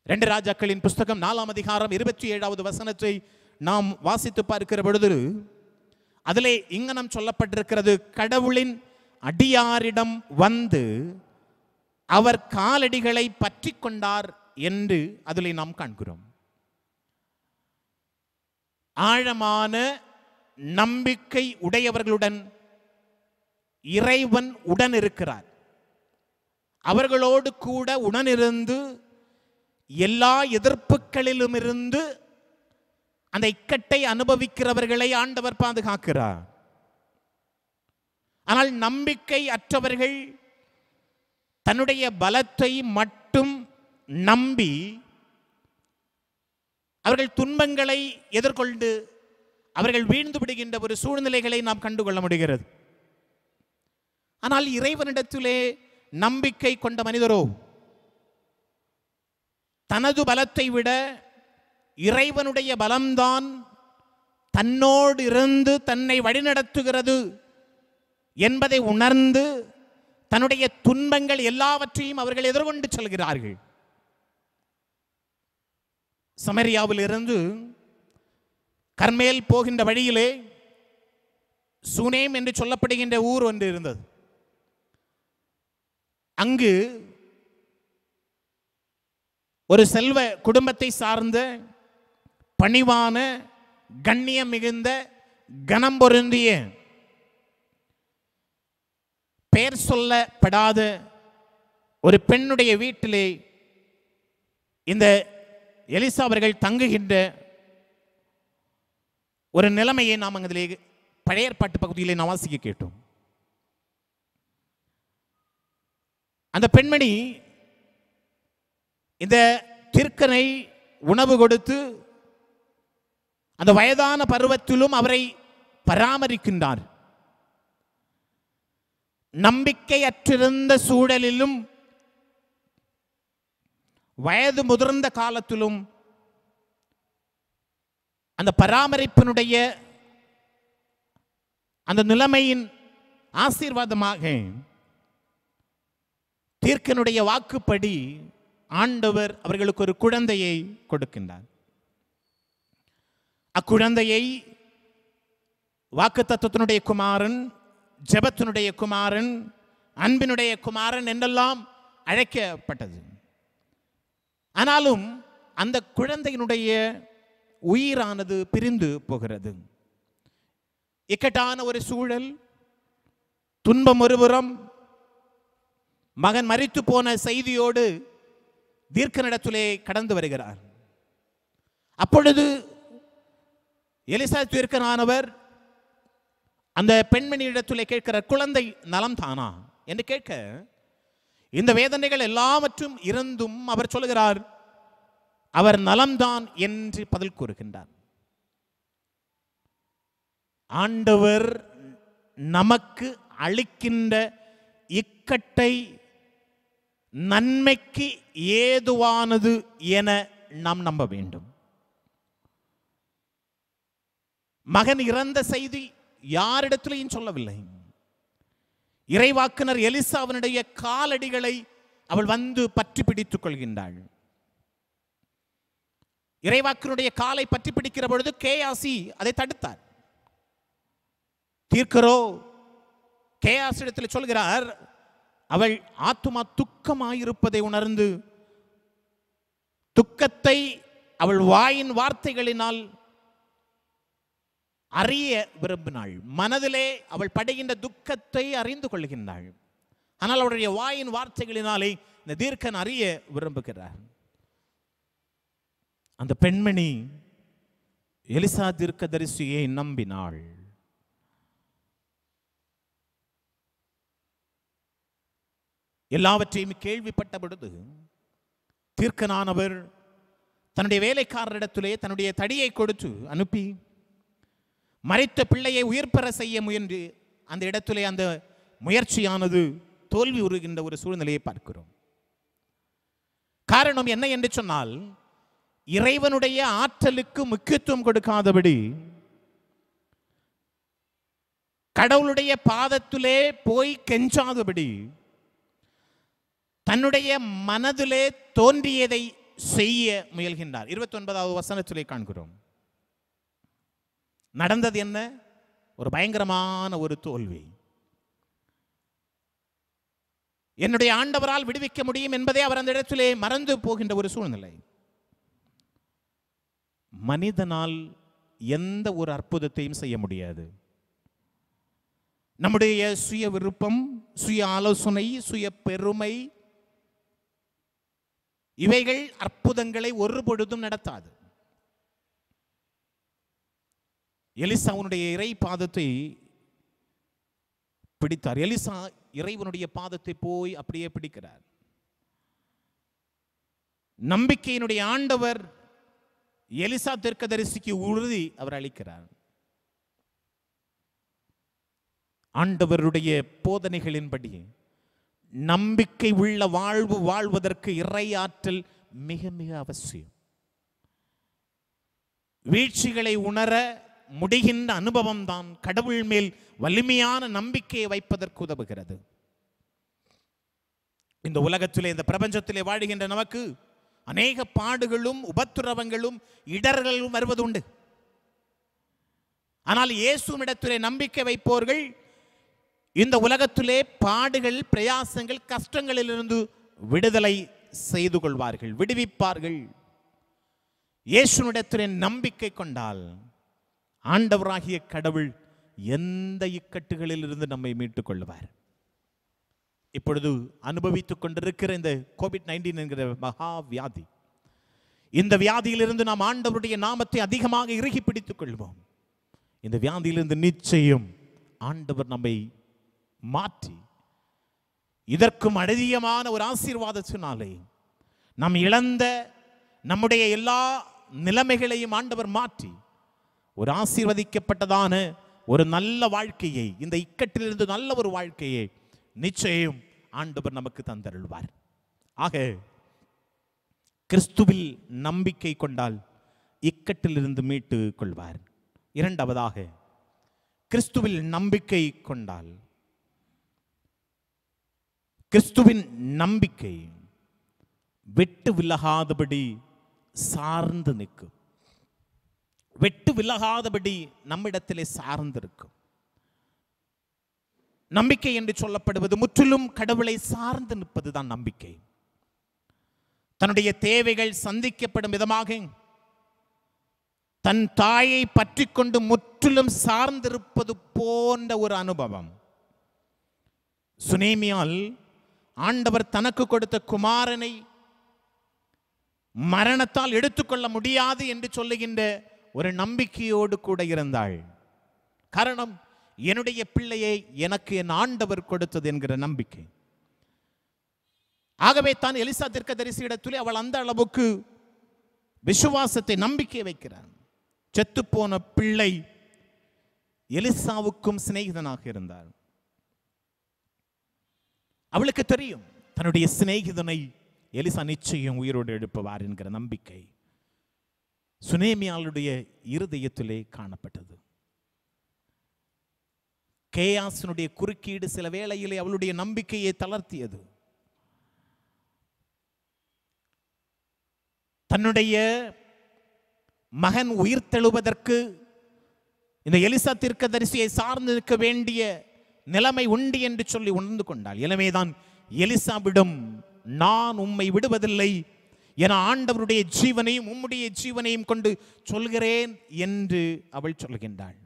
2 ராஜாக்களின் புஸ்தகம் 4ஆம் அதிகாரம் 27வது வசனத்தை நாம் வாசித்து பார்க்கிற பொழுது அதிலே இங்கனம் சொல்லப்பட்டிருக்கிறது, கடவுளின் அடியாரிடம் வந்து அவர் காலடிகளை பற்றி கொண்டார் என்று அதிலே நாம் காண்கிறோம். ஆழமான நம்பிக்கை உடையவர்களுடன் இறைவன் உடன் இருக்கிறார். அவர்களோடு கூட உடனிருந்து எல்லா எதிர்ப்புகளிலும் இருந்து அந்த இக்கட்டை அனுபவிக்கிறவர்களை ஆண்டவர் பாதுகாக்கிறார். ஆனால் நம்பிக்கை அற்றவர்கள் தன்னுடைய பலத்தை மட்டும் நம்பி அவர்கள் துன்பங்களை எதிர்கொண்டு அவர்கள் வீழ்ந்து விடுகின்ற ஒரு சூழ்நிலைகளை நாம் கண்டுகொள்ள முடிகிறது. ஆனால் இறைவனிடத்திலே நம்பிக்கை கொண்ட மனிதரோ தனது பலத்தை விட இறைவனுடைய பலம்தான் தன்னோடு இருந்து தன்னை வழிநடத்துகிறது என்பதை உணர்ந்து தன்னுடைய துன்பங்கள் எல்லாவற்றையும் அவர்கள் எதிர்கொண்டு செல்கிறார்கள். சமரியாவில் இருந்து கர்மேல் போகின்ற வழியிலே சூனேம் என்று சொல்லப்படுகின்ற ஊர் ஒன்று இருந்தது. அங்கு ஒரு செல்வ குடும்பத்தை சார்ந்த பணிவான கண்ணியம் மிகுந்த கனம் பொருந்திய பெயர் சொல்லப்படாத ஒரு பெண்ணுடைய வீட்டிலே இந்த எலிசா அவர்கள் தங்குகின்ற ஒரு நிலைமையை நாம் அதிலே பழைய ஏற்பாட்டு பகுதியிலே நாம் வாசிக்க கேட்டோம். அந்த பெண்மணி இந்த தீர்க்கனை உணவு கொடுத்து அந்த வயதான பருவத்திலும் அவரை பராமரிக்கின்றார். நம்பிக்கையற்றிருந்த சூழலிலும் வயது முதிர்ந்த காலத்திலும் அந்த பராமரிப்பினுடைய அந்த நிலைமையின் ஆசீர்வாதமாக தீர்க்கனுடைய வாக்குப்படி ஆண்டவர் அவர்களுக்கு ஒரு குழந்தையை கொடுக்கின்றார். அக்குழந்தையை வாக்குத்தத்தத்தினுடைய குமாரன், ஜெபத்தினுடைய குமாரன், அன்பினுடைய குமாரன் என்றெல்லாம் அழைக்கப்பட்டது. ஆனாலும் அந்த குழந்தையினுடைய உயிரானது பிரிந்து போகிறது. இக்கட்டான ஒரு சூழல், துன்பம் ஒருபுறம், மகன் மரித்து போன செய்தியோடு தீர்க்கனிடத்திலே கடந்து வருகிறார். அப்பொழுது எலிசா தீர்க்கனானவர் அந்த பெண்மணியிடத்திலே கேட்கிறார், குழந்தை நலம் தானா என்று கேட்க, இந்த வேதனைகள் எல்லாவற்றும் இருந்தும் அவர் சொல்லுகிறார், அவர் நலம்தான் என்று பதில் கூறுகின்றார். ஆண்டவர் நமக்கு அளிக்கின்ற இக்கட்டை நன்மைக்கு ஏதுவானது என நாம் நம்ப வேண்டும். மகன் இறந்த செய்தி யாரிடத்திலையும் சொல்லவில்லை. இறைவாக்குனர் எலிசாவினுடைய காலடிகளை அவள் வந்து பற்றி பிடித்துக் கொள்கின்றாள். இறைவாக்கினுடைய காலை பற்றி பிடிக்கிற பொழுது கேயாசி அதை தடுத்தார். தீர்க்கரோ கேயாசி இடத்தில் சொல்கிறார், அவள் ஆத்துமா துக்கமாயிருப்பதை உணர்ந்து துக்கத்தை அவள் வாயின் வார்த்தைகளினால் அறிய விரும்பினாள். மனதிலே அவள் படுகின்ற துக்கத்தை அறிந்து கொள்கின்றாள். ஆனால் அவளுடைய வாயின் வார்த்தைகளினாலே இந்த தீர்க்கன் அறிய விரும்புகிறார். அந்த பெண்மணி எலிசா தீர்க்கதரிசியை நம்பினாள். எல்லாவற்றையும் கேள்விப்பட்ட பொழுது தீர்க்கனானவர் தன்னுடைய வேலைக்காரரிடத்திலே தன்னுடைய தடியை கொடுத்து அனுப்பி மரித்த பிள்ளையை உயிர் பெற செய்ய முயன்று அந்த இடத்திலே அந்த முயற்சியானது தோல்வி உறுகின்ற ஒரு சூழ்நிலையை பார்க்கிறோம். காரணம் என்ன என்று சொன்னால், இறைவனுடைய ஆற்றலுக்கு முக்கியத்துவம் கொடுக்காதபடி கடவுளுடைய பாதத்திலே போய் கெஞ்சாதபடி தன்னுடைய மனதிலே தோன்றியதை செய்ய முயல்கின்றார். 29வது வசனத்திலே காண்கிறோம். நடந்தது என்ன? ஒரு பயங்கரமான ஒரு தோல்வி. என்னுடைய ஆண்டவரால் விடுவிக்க முடியும் என்பதே அவர் அந்த இடத்திலே மறந்து போகின்ற ஒரு சூழ்நிலை. மனிதனால் எந்த ஒரு அற்புதத்தையும் செய்ய முடியாது. நம்முடைய சுய விருப்பம், சுய ஆலோசனை, சுய பெருமை இவைகள் அற்புதங்களை ஒரு பொழுதும் நடத்தாது. எலிசாவுடைய இறை பாதத்தை பிடித்தார். எலிசா இறைவனுடைய பாதத்தை போய் அப்படியே பிடிக்கிறார். நம்பிக்கையினுடைய ஆண்டவர் எலிசா தீர்க்கதரிசிக்கு உறுதி அவர் அளிக்கிறார். ஆண்டவருடைய போதனைகளின்படி நம்பிக்கை உள்ள வாழ்வு வாழ்வதற்கு இறையாற்றல் மிக மிக அவசியம். வீழ்ச்சிகளை உணர முடிகின்ற அனுபவம் தான் கடவுள் மேல் வலிமையான நம்பிக்கையை வைப்பதற்கு உதவுகிறது. இந்த உலகத்திலே, இந்த பிரபஞ்சத்திலே வாழ்கின்ற நமக்கு அநேக பாடுகளும் உபத்திரவங்களும் இடர்களும் வருவதுண்டு. ஆனால் இயேசுவிடத்திலே நம்பிக்கை வைப்போர்கள் இந்த உலகத்திலே பாடுகள், பிரயாசங்கள், கஷ்டங்களிலிருந்து விடுதலை செய்து கொள்வார்கள், விடுவிப்பார்கள். இயேசுவிடத்திலே நம்பிக்கை கொண்டால் ஆண்டவராகிய கடவுள் எந்த இக்கட்டுகளில் இருந்து நம்மை மீட்டுக் கொள்வார். இப்பொழுது அனுபவித்துக் கொண்டிருக்கிற இந்த கோவிட்-19 என்கிற மகா வியாதி, இந்த வியாதியிலிருந்து நாம் ஆண்டவருடைய நாமத்தை அதிகமாக இறுகி பிடித்துக் கொள்வோம். இந்த வியாதியிலிருந்து நிச்சயம் ஆண்டவர் நம்மை மாற்றி இதற்கும் அதிகமான ஒரு ஆசீர்வாதத்தினாலே நாம் இழந்த நம்முடைய எல்லா நிலைமைகளையும் ஆண்டவர் மாற்றி ஒரு ஆசீர்வதிக்கப்பட்டதான ஒரு நல்ல வாழ்க்கையை, இந்த இக்கட்டிலிருந்து நல்ல ஒரு வாழ்க்கையை நிச்சயம் ஆண்டவர் நமக்கு தந்தருள்வார். ஆக கிறிஸ்துவில் நம்பிக்கை கொண்டால் இக்கட்டிலிருந்து மீட்டு கொள்வார். இரண்டாவதாக, கிறிஸ்துவில் நம்பிக்கை கொண்டால் கிறிஸ்துவின் நம்பிக்கை விட்டு விலகாதபடி சார்ந்து நிற்கும். விட்டு விலகாதபடி நம்மிடத்திலே சார்ந்திருக்கும். நம்பிக்கை என்று சொல்லப்படுவது முற்றிலும் கடவுளை சார்ந்து நிற்பதுதான் நம்பிக்கை. தன்னுடைய தேவைகள் சந்திக்கப்படும் விதமாக தன் தாயை பற்றி கொண்டு முற்றிலும் சார்ந்திருப்பது போன்ற ஒரு அனுபவம். சுனேமியால் ஆண்டவர் தனக்கு கொடுத்த குமாரனை மரணத்தால் எடுத்துக்கொள்ள முடியாது என்று சொல்லுகின்ற ஒரு நம்பிக்கையோடு கூட இருந்தாள். காரணம், என்னுடைய பிள்ளையை எனக்கு என் ஆண்டவர் கொடுத்தது என்கிற நம்பிக்கை. ஆகவே தான் எலிசா தீர்க்கதரிசியிடத்திலே அவள் அந்த அளவுக்கு விசுவாசத்தை, நம்பிக்கை வைக்கிறார். செத்துப்போன பிள்ளை எலிசாவுக்கும் சிநேகிதனாக இருந்தார். அவளுக்கு தெரியும் தன்னுடைய சிநேகிதனை எலிசா நிச்சயம் உயிரோடு எழுப்புவார் என்கிற நம்பிக்கை சுனேமியாளுடைய இருதயத்திலே காணப்பட்டது. கேயாசினுடைய குறுக்கீடு சில வேளையிலே அவளுடைய நம்பிக்கையை தளர்த்தியது. தன்னுடைய மகன் உயிர்த்தெழுவதற்கு இந்த எலிசா தீர்க்கதரிசியை சார்ந்து இருக்க வேண்டிய நிலைமை உண்டு என்று சொல்லி உணர்ந்து கொண்டாள். எனவேதான் எலிசாவிடம், நான் உம்மை விடுவதில்லை என ஆண்டவருடைய ஜீவனையும் உம்முடைய ஜீவனையும் கொண்டு சொல்கிறேன் என்று அவள் சொல்கின்றாள்.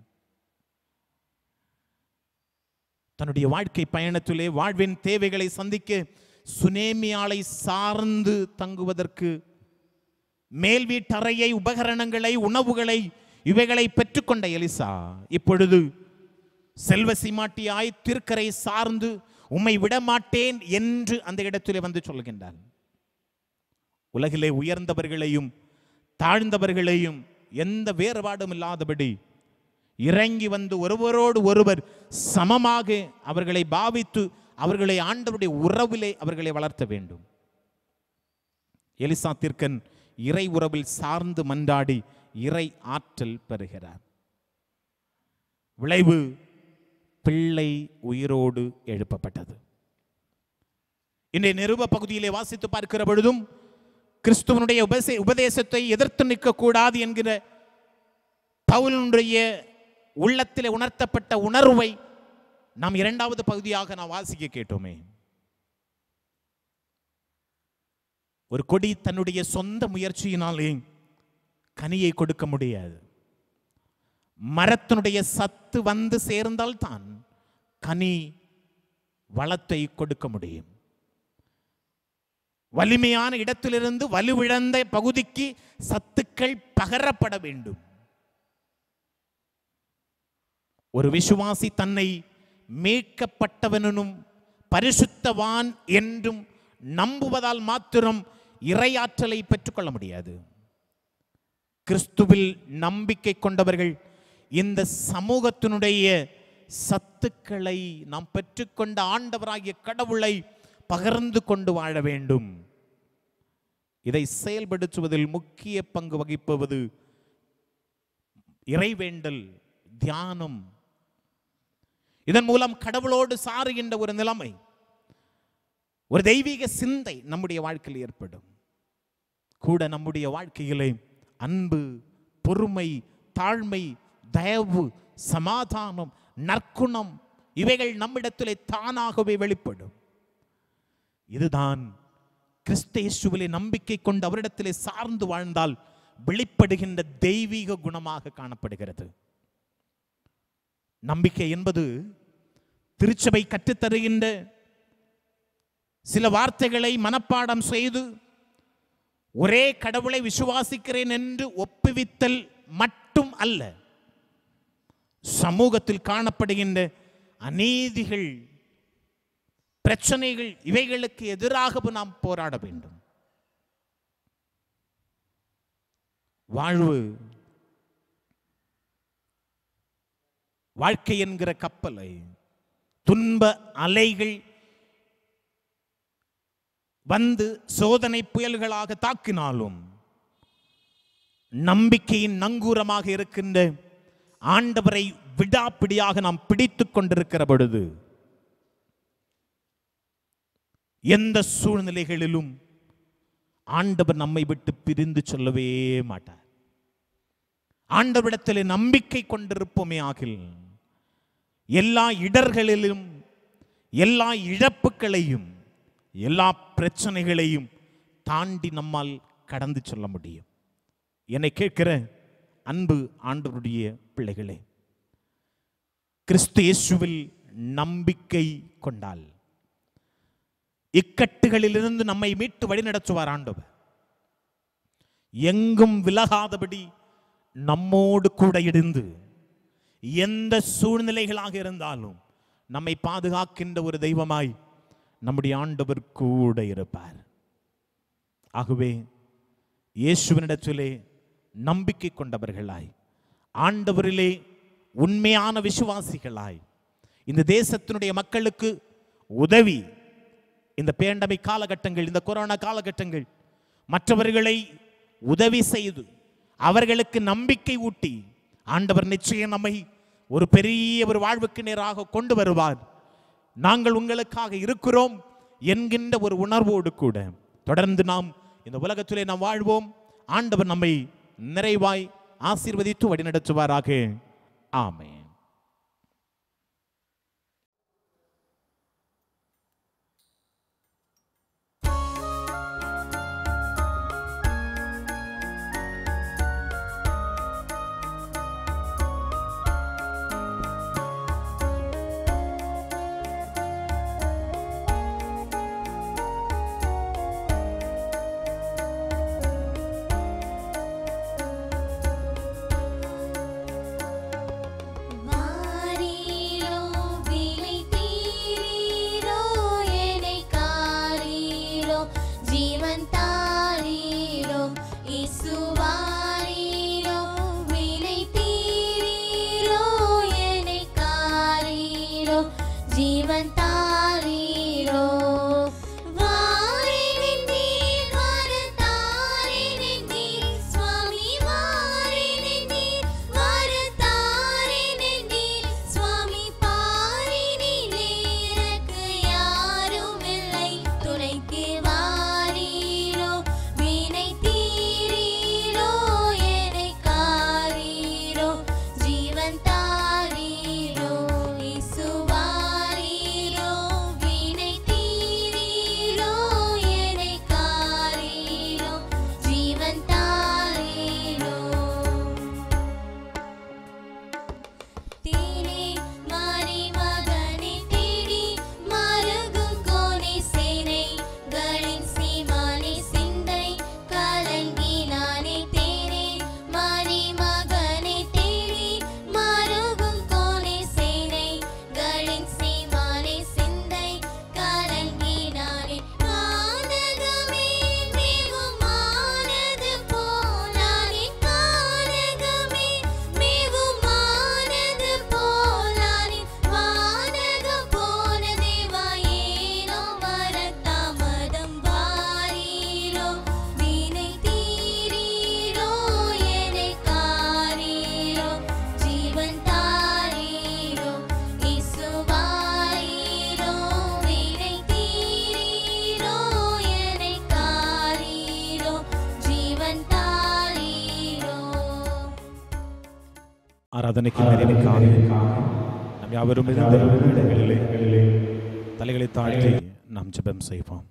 தன்னுடைய வாழ்க்கை பயணத்திலே வாழ்வின் தேவைகளை சந்திக்க சுனேமியாளை சார்ந்து தங்குவதற்கு மேல் வீட்டறையை, உபகரணங்களை, உணவுகளை, இவைகளை பெற்றுக்கொண்ட எலிசா இப்பொழுது செல்வ சீமாட்டியாய் தீர்க்கரை சார்ந்து உம்மை விடமாட்டேன் என்று அந்த இடத்திலே வந்து சொல்கின்றார். உலகிலே உயர்ந்தவர்களையும் தாழ்ந்தவர்களையும் எந்த வேறுபாடும் இல்லாதபடி இறங்கி வந்து ஒருவரோடு ஒருவர் சமமாக அவர்களை பாவித்து அவர்களை ஆண்டவருடைய உறவிலே அவர்களை வளர்த்த வேண்டும். எலிசா தீர்க்கன் இறை உறவில் சார்ந்து மன்றாடி இறை ஆற்றல் பெறுகிறார். விளைவு, பிள்ளை உயிரோடு எழுப்பப்பட்டது. இன்றைய நிருப பகுதியிலே வாசித்து பார்க்கிற பொழுதும் கிறிஸ்துவனுடைய உபதேசத்தை எதிர்த்து நிற்கக்கூடாது என்கிற பவுலுடைய உள்ளத்திலே உணர்த்தப்பட்ட உணர்வை நாம் இரண்டாவது பகுதியாக நாம் வாசிக்க கேட்டோமே. ஒரு கொடி தன்னுடைய சொந்த முயற்சியினாலே கனியை கொடுக்க முடியாது. மரத்தினுடைய சத்து வந்து சேர்ந்தால் தான் கனி வளத்தை கொடுக்க முடியும். வலிமையான இடத்திலிருந்து வலுவிழந்த பகுதிக்கு சத்துக்கள் பகரப்பட வேண்டும். ஒரு விசுவாசி தன்னை மீட்கப்பட்டவனும் பரிசுத்தவான் என்றும் நம்புவதால் மாத்திரம் இறையாற்றலை பெற்றுக்கொள்ள முடியாது. கிறிஸ்துவில் நம்பிக்கை கொண்டவர்கள் இந்த சமூகத்தினுடைய சத்துக்களை நாம் பெற்றுக்கொண்ட ஆண்டவராகிய கடவுளை பகிர்ந்து கொண்டு வாழ வேண்டும். இதை செயல்படுத்துவதில் முக்கிய பங்கு வகிப்பது இறைவேண்டல், தியானம். இதன் மூலம் கடவுளோடு சாருகின்ற ஒரு நிலைமை, ஒரு தெய்வீக சிந்தை நம்முடைய வாழ்க்கையில் ஏற்படும். கூட நம்முடைய வாழ்க்கையிலே அன்பு, பொறுமை, தாழ்மை, தயவு, சமாதானம், நற்குணம் இவைகள் நம்மிடத்திலே தானாகவே வெளிப்படும். இதுதான் கிறிஸ்தேசுவிலே நம்பிக்கை கொண்டு அவரிடத்திலே சார்ந்து வாழ்ந்தால் வெளிப்படுகின்ற தெய்வீக குணமாக காணப்படுகிறது. நம்பிக்கை என்பது திருச்சபை கற்றுத்தருகின்ற சில வார்த்தைகளை மனப்பாடம் செய்து ஒரே கடவுளை விசுவாசிக்கிறேன் என்று ஒப்புவித்தல் மட்டும் அல்ல. சமூகத்தில் காணப்படுகின்ற அநீதிகள், பிரச்சனைகள் இவைகளுக்கு எதிராக நாம் போராட வேண்டும். வாழ்க்கை என்கிற கப்பலை துன்ப அலைகள் வந்து சோதனை புயல்களாக தாக்கினாலும் நம்பிக்கையின் நங்கூரமாக இருக்கின்ற ஆண்டவரை விடாப்பிடியாக நாம் பிடித்துக் கொண்டிருக்கிற பொழுது எந்த சூழ்நிலைகளிலும் ஆண்டவர் நம்மை விட்டு பிரிந்து சொல்லவே மாட்டார். ஆண்டவரிடத்தில் நம்பிக்கை கொண்டிருப்போமே ஆகில் எல்லா இடர்களிலும், எல்லா இழப்புகளையும், எல்லா பிரச்சனைகளையும் தாண்டி நம்மால் கடந்து சொல்ல முடியும். என்னை கேட்கிற அன்பு ஆண்டவருடைய பிள்ளைகளே, கிறிஸ்து இயேசுவில் நம்பிக்கை கொண்டால் இக்கட்டுகளிலிருந்து நம்மை மீட்டு வழிநடத்துவார் ஆண்டவர். எங்கும் விலகாதபடி நம்மோடு கூட இருந்து எந்த சூழ்நிலைகளாக இருந்தாலும் நம்மை பாதுகாக்கின்ற ஒரு தெய்வமாய் நம்முடைய ஆண்டவர் கூட இருப்பார். ஆகவே இயேசுவினிடத்திலே நம்பிக்கை கொண்டவர்களாய், ஆண்டவரிலே உண்மையான விசுவாசிகளாய், இந்த தேசத்தினுடைய மக்களுக்கு உதவி, இந்த பேண்டமிக் காலகட்டங்கள், இந்த கொரோனா காலகட்டங்கள் மற்றவர்களை உதவி செய்து அவர்களுக்கு நம்பிக்கை ஊட்டி ஆண்டவர் நிச்சயம் நம்மை ஒரு பெரிய ஒரு வாழ்வுக்கு நேராக கொண்டு வருவார். நாங்கள் உங்களுக்காக இருக்கிறோம் என்கின்ற ஒரு உணர்வோடு கூட தொடர்ந்து நாம் இந்த உலகத்திலே நாம் வாழ்வோம். ஆண்டவர் நம்மை நிறைவாய் ஆசீர்வதித்து வழிநடத்துவாராக. ஆமென். ஆராதனைக்கு நிறைவுக்காக நம் யாவரும் இருந்த இடங்களிலே தலைகளை தாழ்த்தி நாம் ஜெபம் செய்வோம்.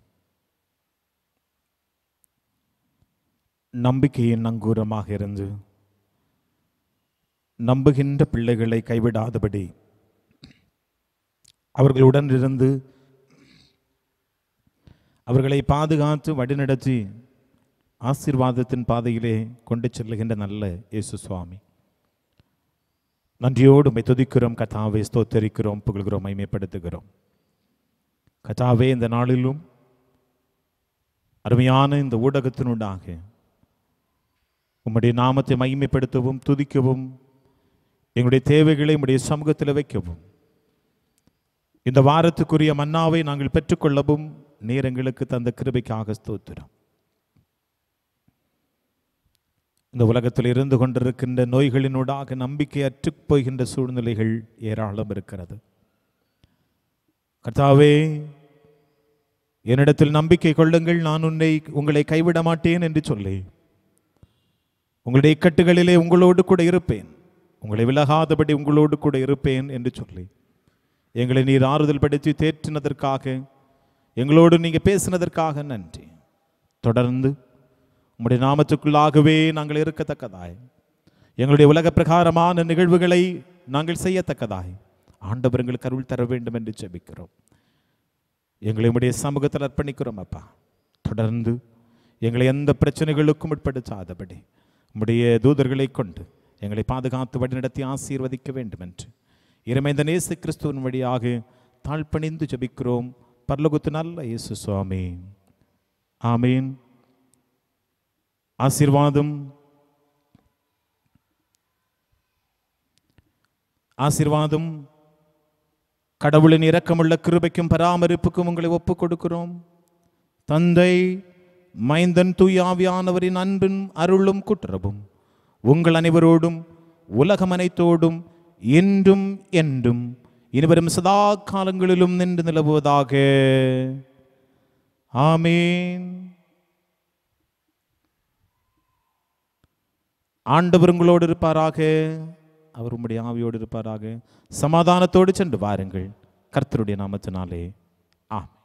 நம்பிக்கையின் நங்கூரமாக இருந்து நம்புகின்ற பிள்ளைகளை கைவிடாதபடி அவர்களுடன் இருந்து அவர்களை பாதுகாத்து வழிநடத்தி ஆசீர்வாதத்தின் பாதையிலே கொண்டு செல்லுகின்ற நல்ல இயேசு சுவாமி, நன்றியோடு உம்மை துதிக்கிறோம் கர்த்தாவே, ஸ்தோத்தரிக்கிறோம், புகழ்கிறோம், மகிமைப்படுத்துகிறோம். கர்த்தாவே, இந்த நாளிலும் அருமையான இந்த ஊடகத்தினூடாக உம்முடைய நாமத்தை மகிமைப்படுத்தவும் துதிக்கவும் எங்களுடைய தேவைகளை உம்முடைய சமூகத்தில் வைக்கவும் இந்த வாரத்துக்குரிய மன்னாவை நாங்கள் பெற்றுக்கொள்ளவும் நீர் எங்களுக்கு தந்த கிருபைக்காக ஸ்தோத்திரம். இந்த உலகத்தில் இருந்து கொண்டிருக்கின்ற நோய்களினூடாக நம்பிக்கை அற்றுப் போகின்ற சூழ்நிலைகள் ஏராளம் இருக்கிறது. கர்த்தாவே, என்னிடத்தில் நம்பிக்கை கொள்ளுங்கள், நான் உங்களை கைவிட மாட்டேன் என்று சொல்லி உங்களுடைய இக்கட்டுகளிலே உங்களோடு கூட இருப்பேன், உங்களை விலகாதபடி உங்களோடு கூட இருப்பேன் என்று சொல்லி எங்களை நீர் ஆறுதல் படுத்தி தேற்றினதற்காக, எங்களோடு நீங்கள் பேசினதற்காக நன்றி. தொடர்ந்து உம்முடைய நாமத்துக்குள்ளாகவே நாங்கள் இருக்கத்தக்கதாய், எங்களுடைய உலக பிரகாரமான நிகழ்வுகளை நாங்கள் செய்யத்தக்கதாய் ஆண்டவர் எங்களுக்கு அருள் தர வேண்டும் என்று ஜெபிக்கிறோம். எங்களை உம்முடைய சமூகத்தில் அர்ப்பணிக்கிறோம் அப்பா. தொடர்ந்து எங்களை எந்த பிரச்சனைகளுக்கும் உட்படுத்தாதபடி உம்முடைய தூதர்களை கொண்டு எங்களை பாதுகாத்து வழிநடத்தி ஆசீர்வதிக்க வேண்டும் என்று இறைமைந்த நேசு கிறிஸ்துவின் வழியாக தாழ்பணிந்து ஜெபிக்கிறோம் பரலோகத்து நல்ல இயேசு சுவாமி, ஆமீன். ஆசீர்வாதம் கடவுளின் இரக்கமுள்ள கிருபைக்கும் பராமரிப்புக்கும் உங்களை ஒப்புக் கொடுக்கிறோம். தந்தை, மைந்தன், தூய ஆவியானவரின் அன்பின் அருளும் குற்றவும் உங்கள் அனைவரோடும் உலகம் அனைத்தோடும் என்றும் என்றும் இனிவரும் சதா காலங்களிலும் நின்று நிலவுவதாக. ஆமீன். ஆண்டவர் உங்களோடு இருப்பாராக, அவர் உம்முடைய ஆவியோடு இருப்பாராக. சமாதானத்தோடு சென்று வாருங்கள், கர்த்தருடைய நாமத்தினாலே. ஆமென்.